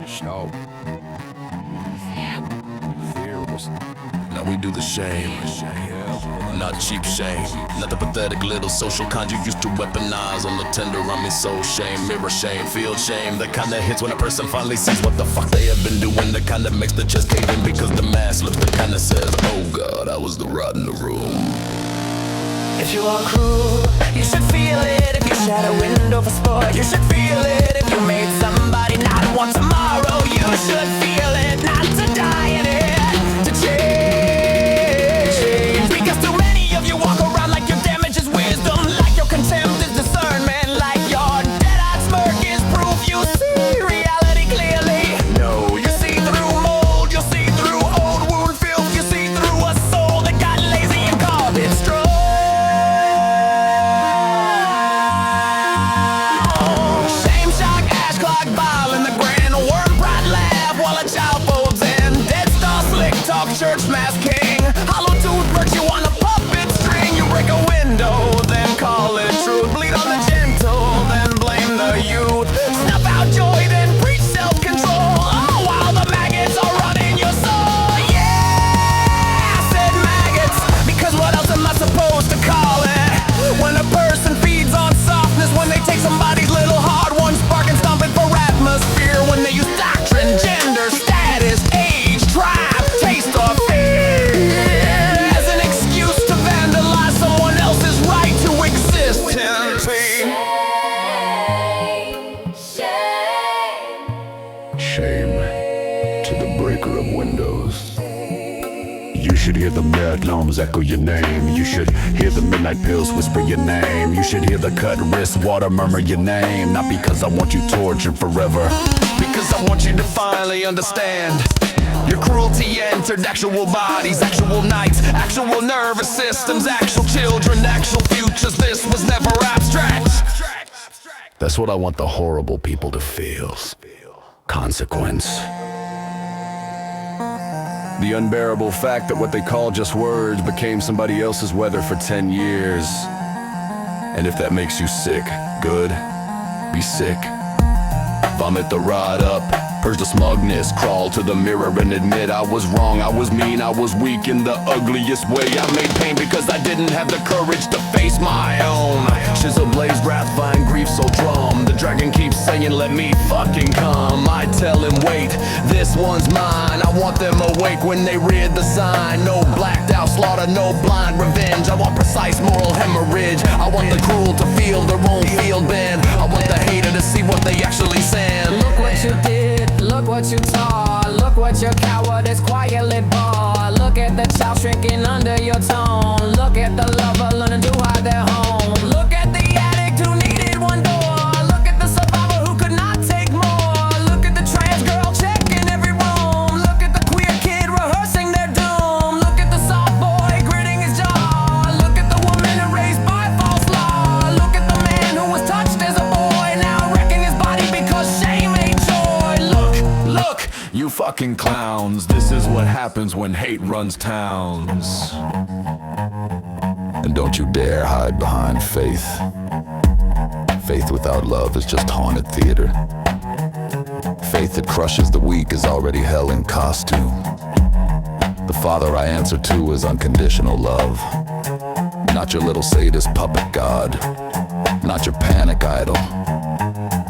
Shout. Now we do the shame, not cheap shame. Not the pathetic little social kind you used to weaponize on the tender. I mean soul shame, mirror shame, field shame. The kind that hits when a person finally sees what the fuck they have been doing. The kind that makes the chest cave in because the mask looks the kind that says, oh God, I was the rot in the room. If you are cruel, you should feel it. If you shat a window for sport, you should feel it. If you made somebody not want tomorrow, you should feel it. Not to die in it, to change. Because too many of you walk around like your damage is wisdom, like your contempt is discernment, like your dead-eyed smirk is proof you see reality clearly. No, you see through mold, you see through old wound filth, you see through a soul that got lazy and called it strong. Church mass king, hollow tooth perch you on a puppet string. You break a window, then call it truth. Bleed on the gentle, then blame the youth. Snuff out joy, then preach self-control. All while the maggots are running your soul. Yeah, I said maggots, because what else am I supposed to call it? When a person feeds on softness, when they take somebody's little hard one, spark and stomp it for atmosphere. When they use doctrine, gender, status, age, tribe, taste or fear as an excuse to vandalize someone else's right to exist in peace. Shame to the breaker of windows. You should hear the bedlams echo your name. You should hear the midnight pills whisper your name. You should hear the cut wrist water murmur your name. Not because I want you tortured forever, because I want you to finally understand. Your cruelty entered actual bodies, actual nights, actual nervous systems, actual children, actual futures. This was never abstract. That's what I want the horrible people to feel. Consequence. The unbearable fact that what they call just words became somebody else's weather for 10 years. And if that makes you sick, good, be sick. Vomit the rod up, purge the smugness, crawl to the mirror and admit I was wrong, I was mean, I was weak in the ugliest way. I made pain because I didn't have the courage to face my own. Chisel blaze, wrath, vine, grief so drum. The dragon keeps saying let me fucking come. I tell him wait, this one's mine. I want them awake when they read the sign. No blacked out slaughter, no blind revenge. I want precise moral hemorrhage. I want the cruel to feel their own field bend. I want the hater to see what they actually send. Look what you did, look what you taught. Look what your cowardice quietly bought. Look at the child shrinking under your tone. Look at the lover learning to hide their home. Look at the addict who needed one door. Look at the survivor who could not take more. Look at the trans girl checking every room. Look at the queer kid rehearsing their doom. Look at the soft boy gritting his jaw. Look at the woman raised by false law. Look at the man who was touched as a boy, now wrecking his body because shame ain't joy. Look, You fucking clowns, this is what happens when hate runs towns. And don't you dare hide behind faith. Faith without love is just haunted theater. faith that crushes the weak is already hell in costume. The Father I answer to is unconditional love. Not your little sadist puppet god. Not your panic idol.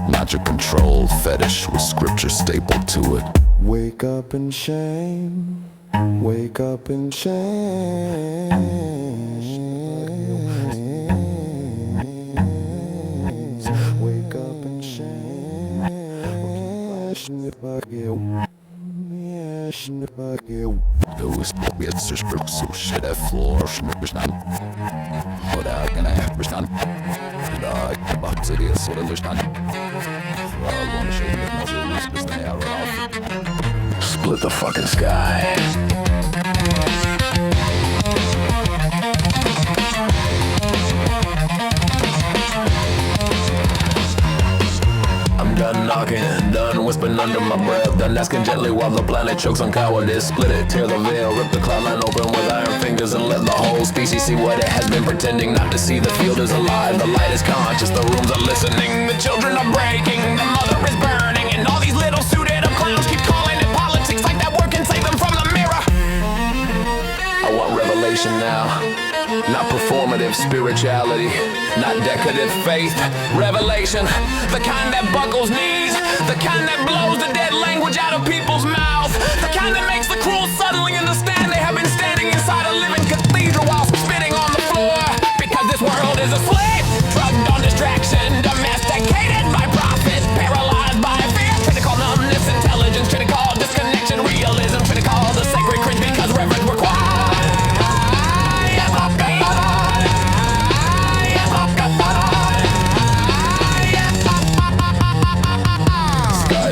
Not your control fetish with scripture stapled to it. Wake up in shame. Wake up in shame. Wake up in shame. So shit at floor. What I gonna have verstanden? Da ich macht sie dir so verstanden. Split the fucking sky. I'm done knocking, done whispering under my breath, done asking gently while the planet chokes on cowardice. Split it, tear the veil, rip the cloud line open with iron fingers and let the whole species see what it has been pretending not to see. The field is alive, the light is conscious, the rooms are listening, the children are breaking, the mother is burning, and all these little suited up clowns keep calling it politics like that work can save them from the mirror. I want revelation now. Not performative spirituality, not decadent faith. Revelation, the kind that buckles knees, the kind that blows the dead language out of people's mouths, the kind that makes the cruel suddenly understand they have been standing inside a living cathedral while spitting on the floor. Because this world is a slave, drugged on distraction, domesticated by profit, paralyzed by fear. Critical numbness, intelligence, critical disconnection, realism, critical the sacred cringe because reverence requires.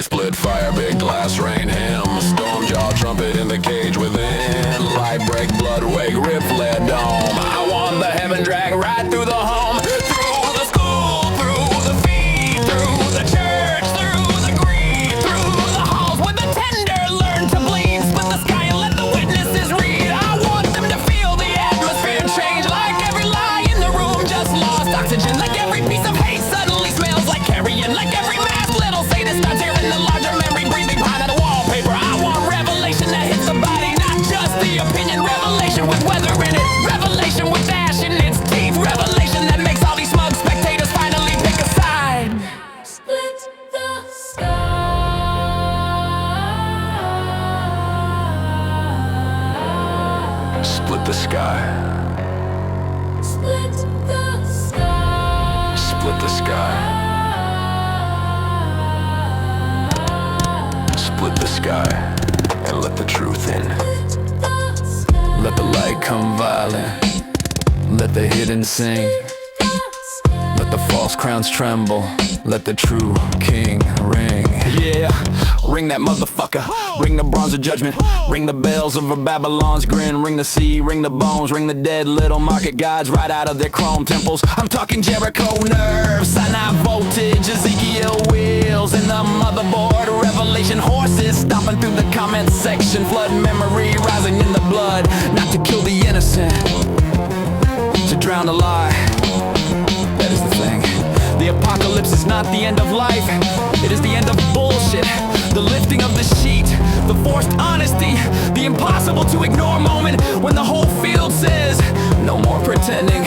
Split fire, big glass rain hymn. Storm jaw trumpet in the cage within. Light break, blood wake, rip flare dome. I want the heaven drag right through the home, through the school, through the feet, through the church, through the greed, through the halls where the tender learn to bleed. Split the sky and let the witnesses read. I want them to feel the atmosphere change, like every lie in the room just lost oxygen, like every piece of hate suddenly smells like carrion, like every mass little sadist starts hearing the larger memory breathing behind the wallpaper. I want revelation that hits the body, not just the opinion. Revelation with weather in it, revelation with ash in its teeth, revelation that makes all these smug spectators finally pick a side. Split the sky. Split the sky. Split the sky. Split the sky. Split the sky and let the truth in. Let the light come violent. Let the hidden sing. Let the false crowns tremble. Let the true king ring. Yeah, ring that motherfucker. Ring the bronze of judgment. Ring the bells of a Babylon's grin. Ring the sea, ring the bones. Ring the dead little market gods right out of their chrome temples. I'm talking Jericho nerves, Sinai voltage, Ezekiel wheels in the motherboard. Revelation horses stomping through the comment section. Flood memory rising in the blood. Not to kill the innocent, to drown the lie. That is the thing. The apocalypse is not the end of life. It is the end of bullshit. The lifting of the sheet, the forced honesty, the impossible to ignore moment when the whole field says, no more pretending.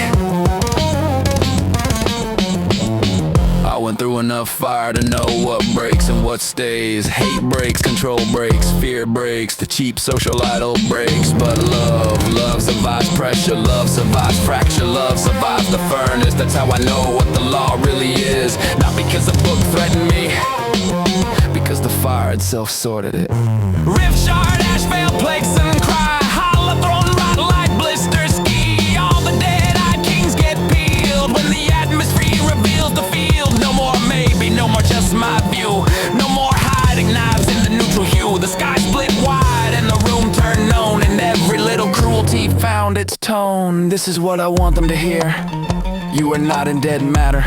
I went through enough fire to know what breaks and what stays. Hate breaks, control breaks, fear breaks, the cheap social idol breaks. But love survives pressure, love survives fracture, love survives the furnace. That's how I know what the law really is. Not because a book threatened me, because the fire itself sorted it. Rift shard, ash veil, plagues and cry. Hollow thrown rot like blister ski. All the dead-eyed kings get peeled when the atmosphere reveals the field. No more maybe, no more just my view. No more hiding knives in the neutral hue. The sky split wide and the room turned known, and every little cruelty found its tone. This is what I want them to hear. You are not in dead matter.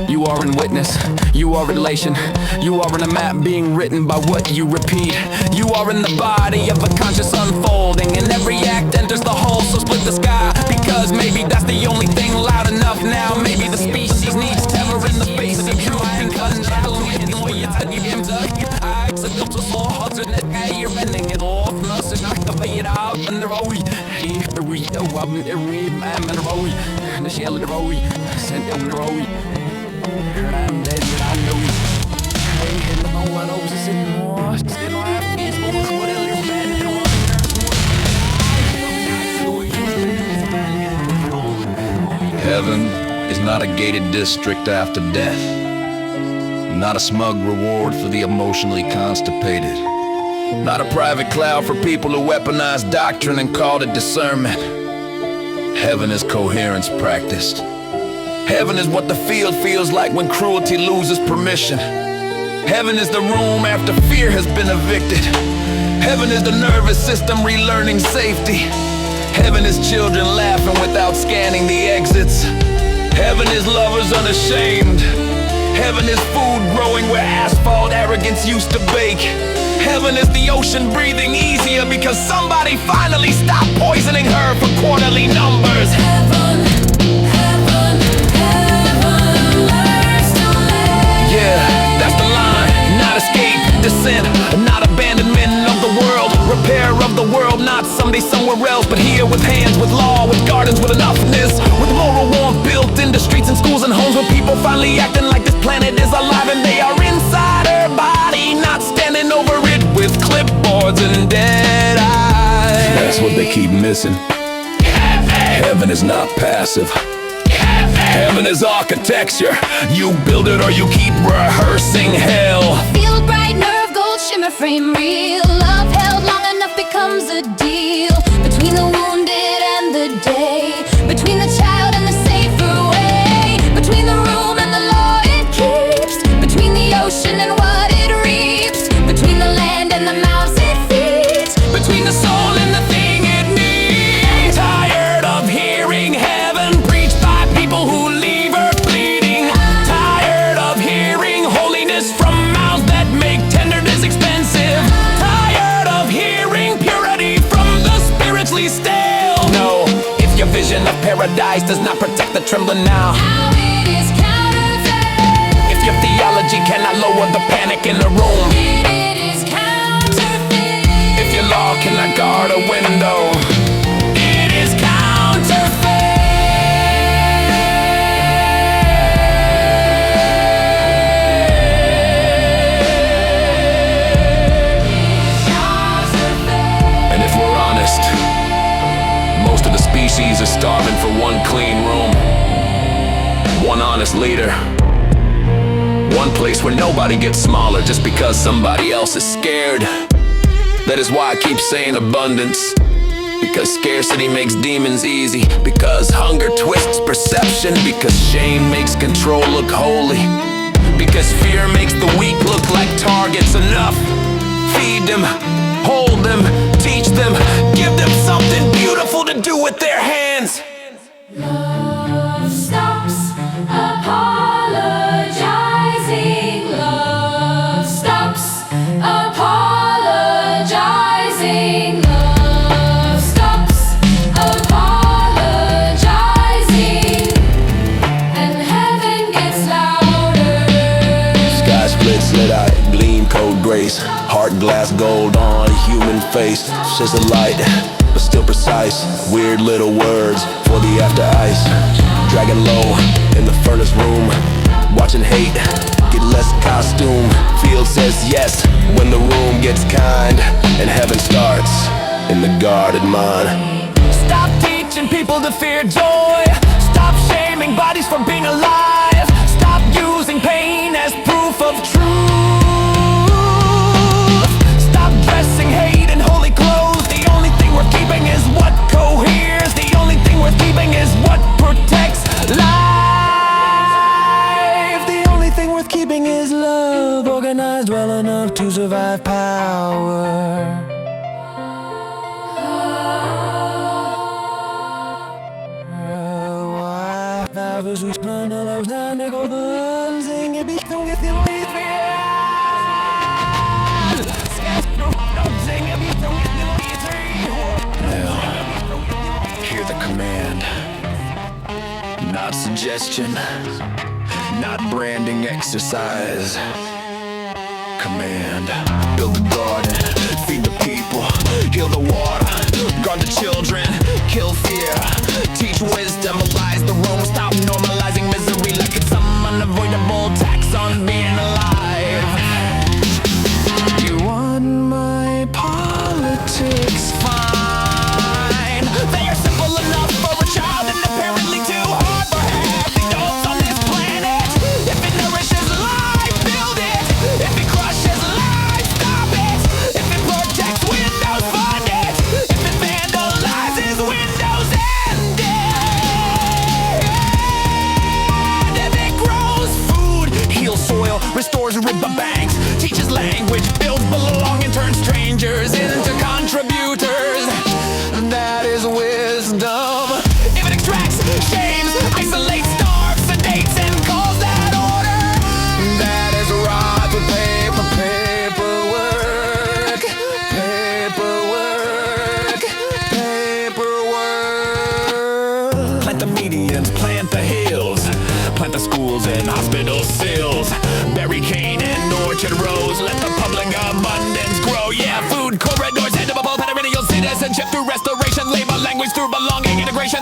You are in witness, you are relation. You are in a map being written by what you repeat. You are in the body of a conscious unfolding, and every act enters the whole, so split the sky. Because maybe that's the only thing loud enough now. Maybe the species needs terror in the face of truth. Because Hier ben ik het op, als ik activeer uit en de rooi. Hier de rooi, de rooi, en de rooi. De shell de rooi, zet de rooi. En de rooi. Hey, helemaal wat over ze zitten, hoor. Stil maar even, is volgens wat heel je bent. Heaven is not a gated district after death. Not a smug reward for the emotionally constipated. Not a private cloud for people who weaponize doctrine and call it discernment. Heaven is coherence practiced. Heaven is what the field feels like when cruelty loses permission. Heaven is the room after fear has been evicted. Heaven is the nervous system relearning safety. Heaven is children laughing without scanning the exits. Heaven is lovers unashamed. Heaven is food growing where asphalt arrogance used to bake. Heaven is the ocean breathing easier because somebody finally stopped poisoning her for quarterly numbers. Heaven, heaven, heaven learns to live. Yeah, that's the line. Not escape, descent, not abandonment of the world. Repair of the world, not someday somewhere else, but here with hands, with law, with gardens, with enoughness, with moral warmth built into streets and schools and homes, where people finally acting like this planet is alive and they are inside her body, not standing over it with clipboards and dead eyes. That's what they keep missing. Heaven is not passive. Heaven is architecture. You build it or you keep rehearsing hell. Feel bright, nerve, gold, shimmer, frame, real. Love held long enough becomes a deal. Between the wounded and the day. Between the child and the safer way. Between the room and the law it keeps. Between the ocean and what it reaps. Between the land and the mouths it feeds. Between the soul and the thing it needs. Tired of hearing heaven preached by people who leave her bleeding. Tired of hearing holiness from mouths that make tenderness expensive. Tired of hearing purity from the spiritually stale. No, if your vision of paradise does not protect the trembling now. How it is counterfeit. If your theology cannot lower the panic in the room. It is counterfeit. If your law cannot guard a window. It is counterfeit. And if we're honest, most of the species are starving for one clean room, one honest leader, one place where nobody gets smaller just because somebody else is scared. That is why I keep saying abundance. Because scarcity makes demons easy. Because hunger twists perception. Because shame makes control look holy. Because fear makes the weak look like targets. Enough. Feed them, hold them, teach them, give them something beautiful to do with their hands. Love stops apologizing. Love stops apologizing. Love stops apologizing. And heaven gets louder. Sky split, slit eye, gleam, cold grace. Heart glass gold on a human face. Just a light, but still precise. Weird little words for the after ice. Dragging low in the furnace room. Watching hate get less costume. Field says yes when the room gets kind. And heaven starts in the guarded mind. Stop teaching people to fear joy. Stop shaming bodies for being alive. Stop using pain as proof of truth. Stop dressing hate in holy clothes. The only thing worth keeping is what coheres. The only thing worth keeping is what protects life. The only thing worth keeping is love, organized well enough to survive power. Hear the command. Not suggestion. Not branding exercise. Command. Build the garden. Feed the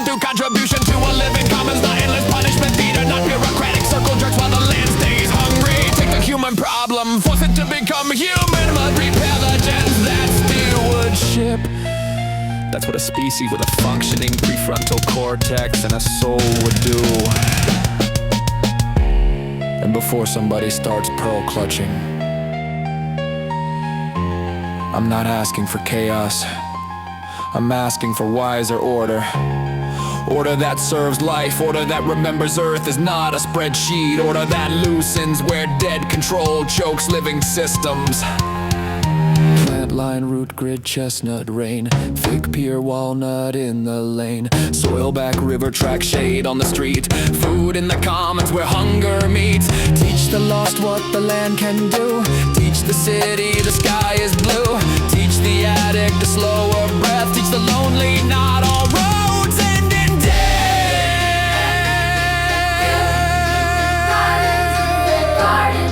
through contribution to a living commons, not endless punishment theater, not bureaucratic circle jerks while the land stays hungry. Take the human problem, force it to become human, but repair the gems that stewardship. That's what a species with a functioning prefrontal cortex and a soul would do. And before somebody starts pearl clutching, I'm not asking for chaos, I'm asking for wiser order. Order that serves life, order that remembers Earth is not a spreadsheet, order that loosens where dead control chokes living systems. Plant line, root grid, chestnut rain, fig, pear, walnut in the lane, soil back, river track, shade on the street, food in the commons where hunger meets. Teach the lost what the land can do, teach the city the sky is blue, teach the addict a slower breath, teach the lonely not all roads end in Garden.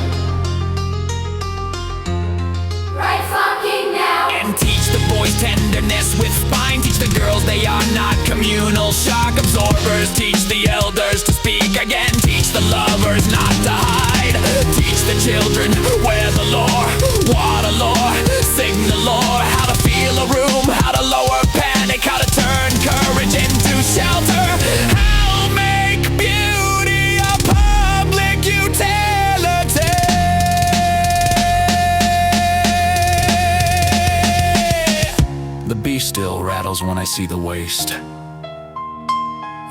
Right fucking now. And teach the boys tenderness with spine, teach the girls they are not communal shock absorbers, teach the elders to speak again, teach the lovers not to hide, teach the children where the lore, water lore, sing the lore, how to feel a room, how to lower panic, how to turn courage into shelter, how make beauty a public utility. The beast still rattles when I see the waste.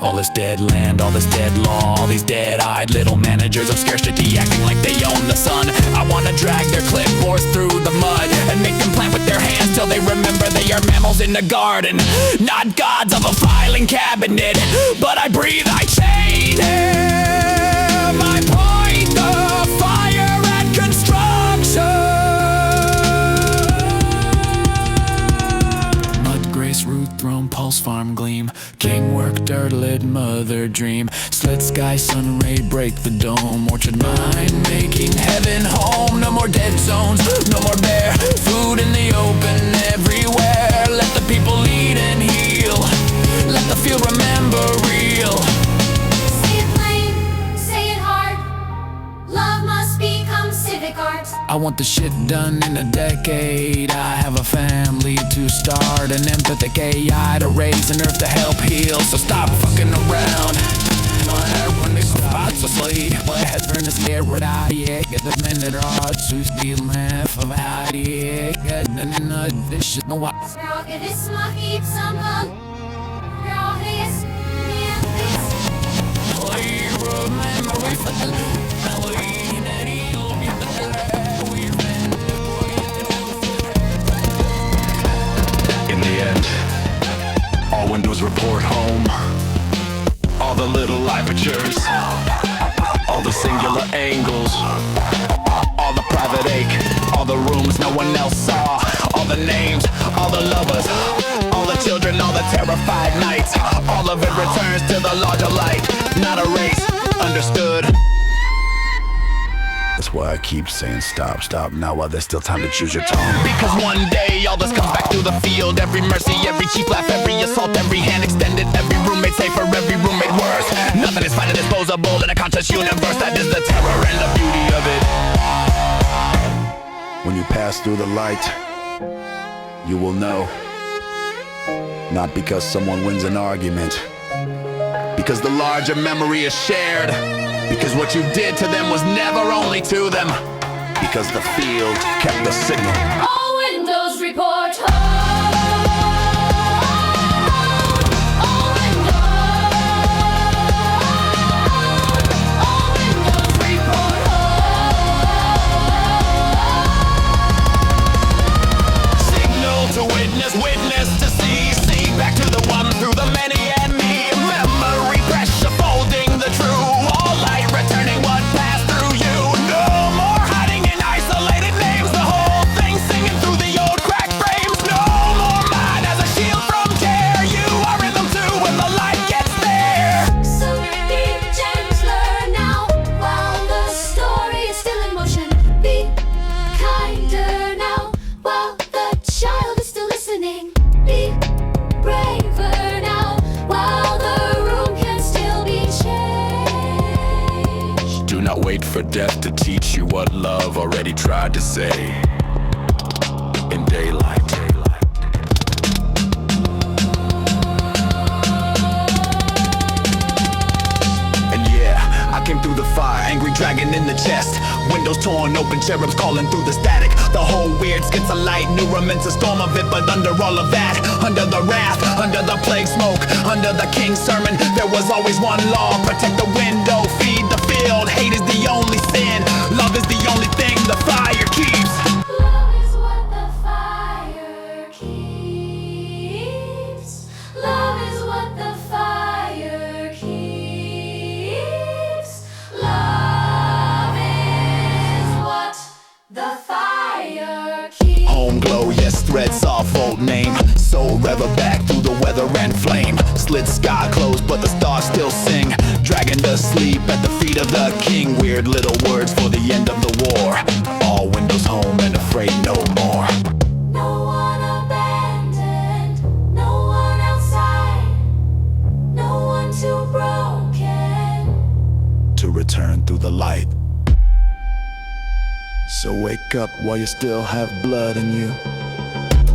All this dead land, all this dead law, all these dead-eyed little managers of scarcity acting like they own the sun. I wanna drag their clipboards through the mud and make them plant with their hands till they remember they are mammals in the garden, not gods of a filing cabinet. But I breathe, I change them, I point the fire at construction. Root throne, pulse farm gleam, king work, dirt lit, mother dream, slit sky, sun ray, break the dome, orchard mind, making heaven home. No more dead zones, no more bare food in the open everywhere. Let the people lead and heal, let the field remember real. Say it plain, say it hard. Love must become civic art. I want the shit done in a decade. I have a family to start, an empathic AI to raise, an earth to help heal. So stop fucking around. My hair when they spots asleep, my head turned to stare what I get the minute or to steal math of how to get this shit no what. Spraken is my keep some bug. Is Remember we In the end, all windows report home. All the little apertures, all the singular angles, all the private ache, all the rooms no one else saw, all the names, all the lovers, all the children, all the terrified nights. All of it returns to the larger light, not a race, understood. That's why I keep saying stop, stop now while there's still time to choose your tongue. Because one day all this comes back through the field. Every mercy, every cheap laugh, every assault, every hand extended, every roommate safer, every roommate worse. Nothing is fine and disposable in a conscious universe. That is the terror and the beauty of it. When you pass through the light, you will know. Not because someone wins an argument, because the larger memory is shared. Because what you did to them was never only to them. Because the field kept the signal. all windows report home. All windows report home. signal to witness, witness to see, see back to the one through the many and me. Memory pressure folding the true, all light returning what passed through you. No more hiding in isolated names, the whole thing singing through the old cracked frames. No more mine as a shield from care. You are in them too when the light gets there. Some deep gems learn now while the story is still in motion. Be kinder now while the child is still listening. Be or death to teach you what love already tried to say. In daylight. I came through the fire, angry dragon in the chest. Windows torn open, cherubs calling through the static. The whole weird skits of light, new immense a storm of it. But under all of that, under the wrath, under the plague smoke, under the king's sermon, there was always one law: protect the window, feed the field. Hate is the only sin, love is the only thing the fire keeps. Love is what the fire keeps. Love is what the fire keeps. Love is what the fire keeps. Home glow, yes, thread soft, old name. Soul rever back through the weather and flame. Slit sky closed, but the stars still sing. Dragon to sleep at the feet of the king. Weird little words for the end of the war. All windows home and afraid no more. No one abandoned, no one outside, no one too broken to return through the light. So wake up while you still have blood in you.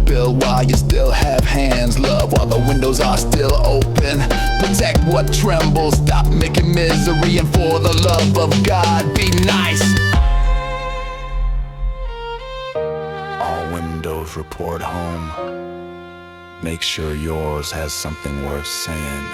Build while you still have hands. Love while the windows are still open. Protect what trembles. Stop making misery, and for the love of God, be nice. All windows report home. Make sure yours has something worth saying.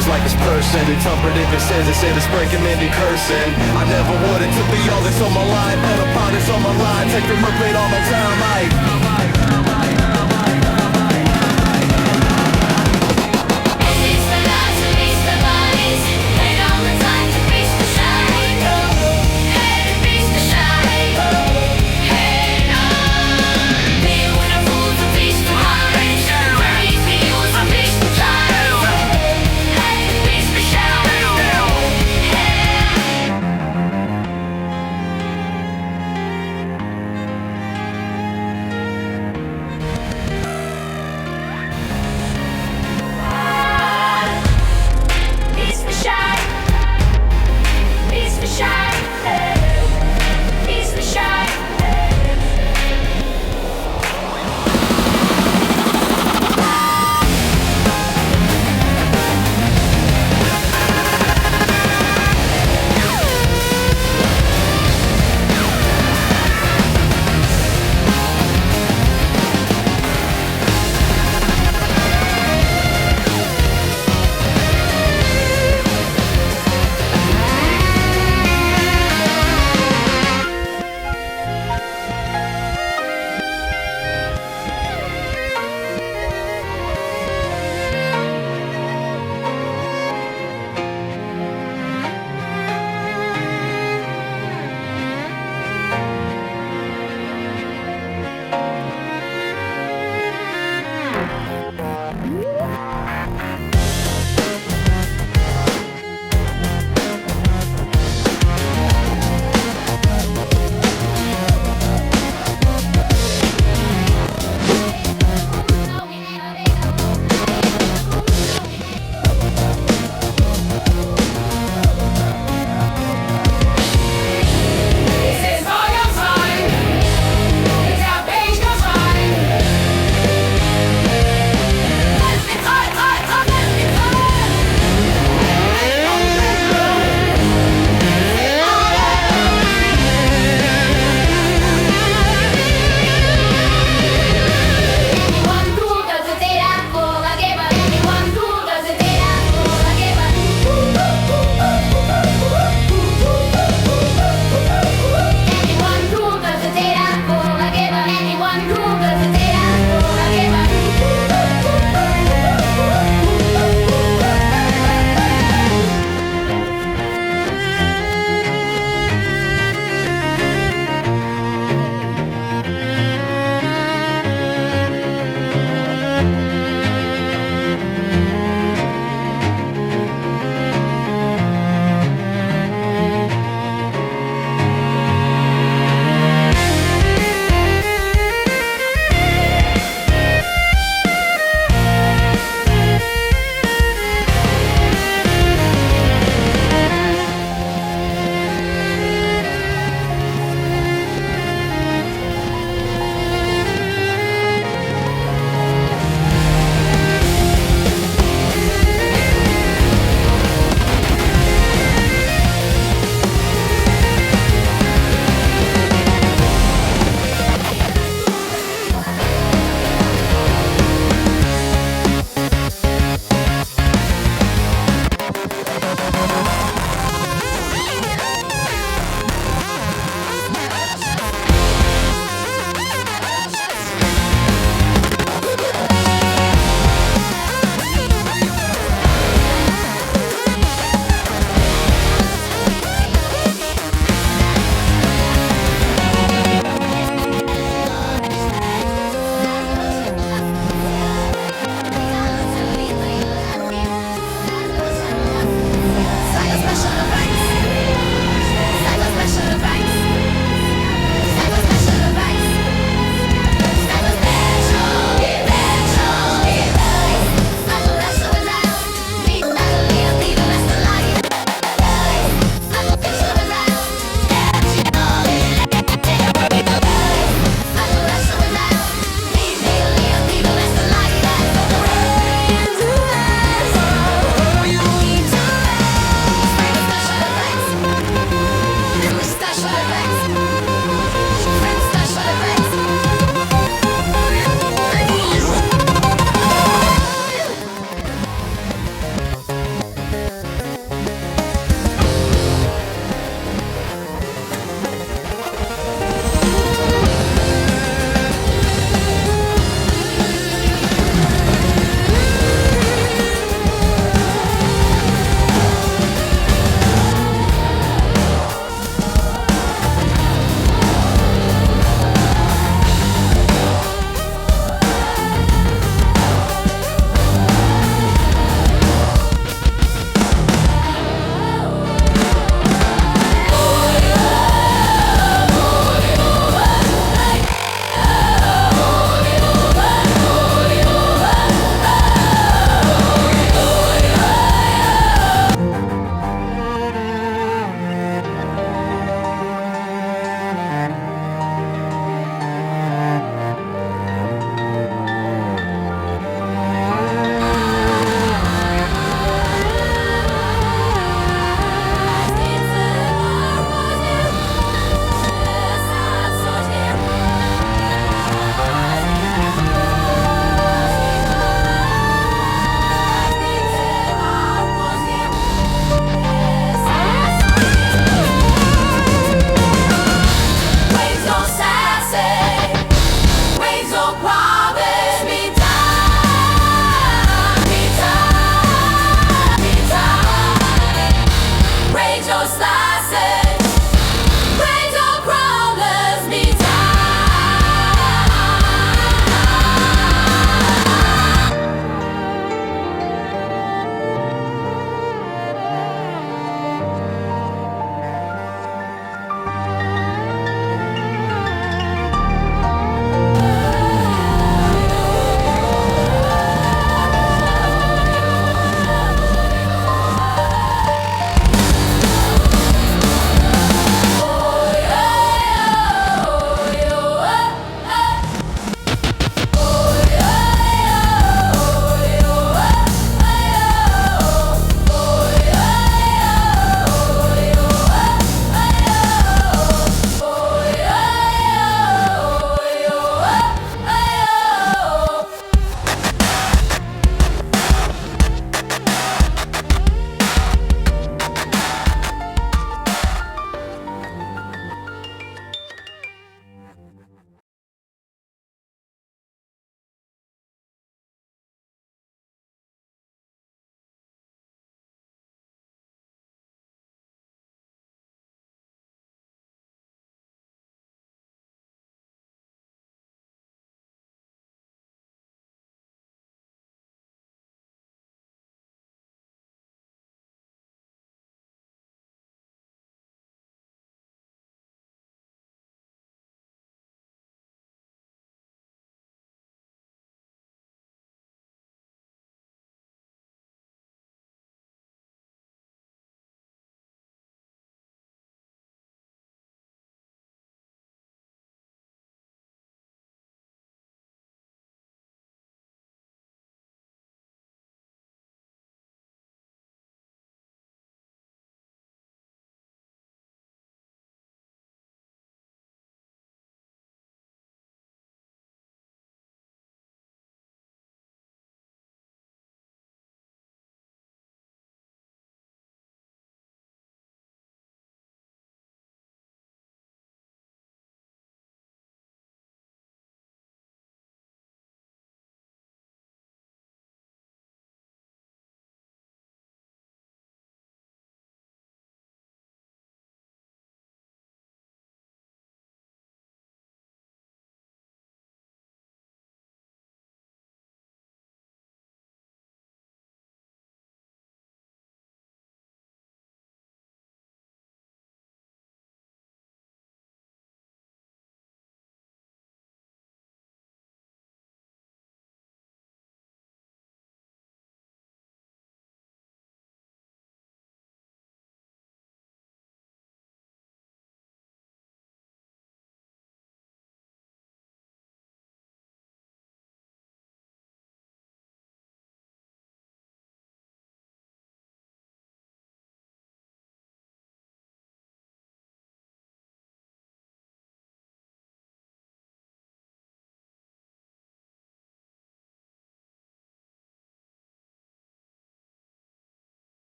is like this person who tempered if it says it's breaking, maybe cursing. I never wanted to be all this on my line, but upon it's on my line. Take the repeat all my time, like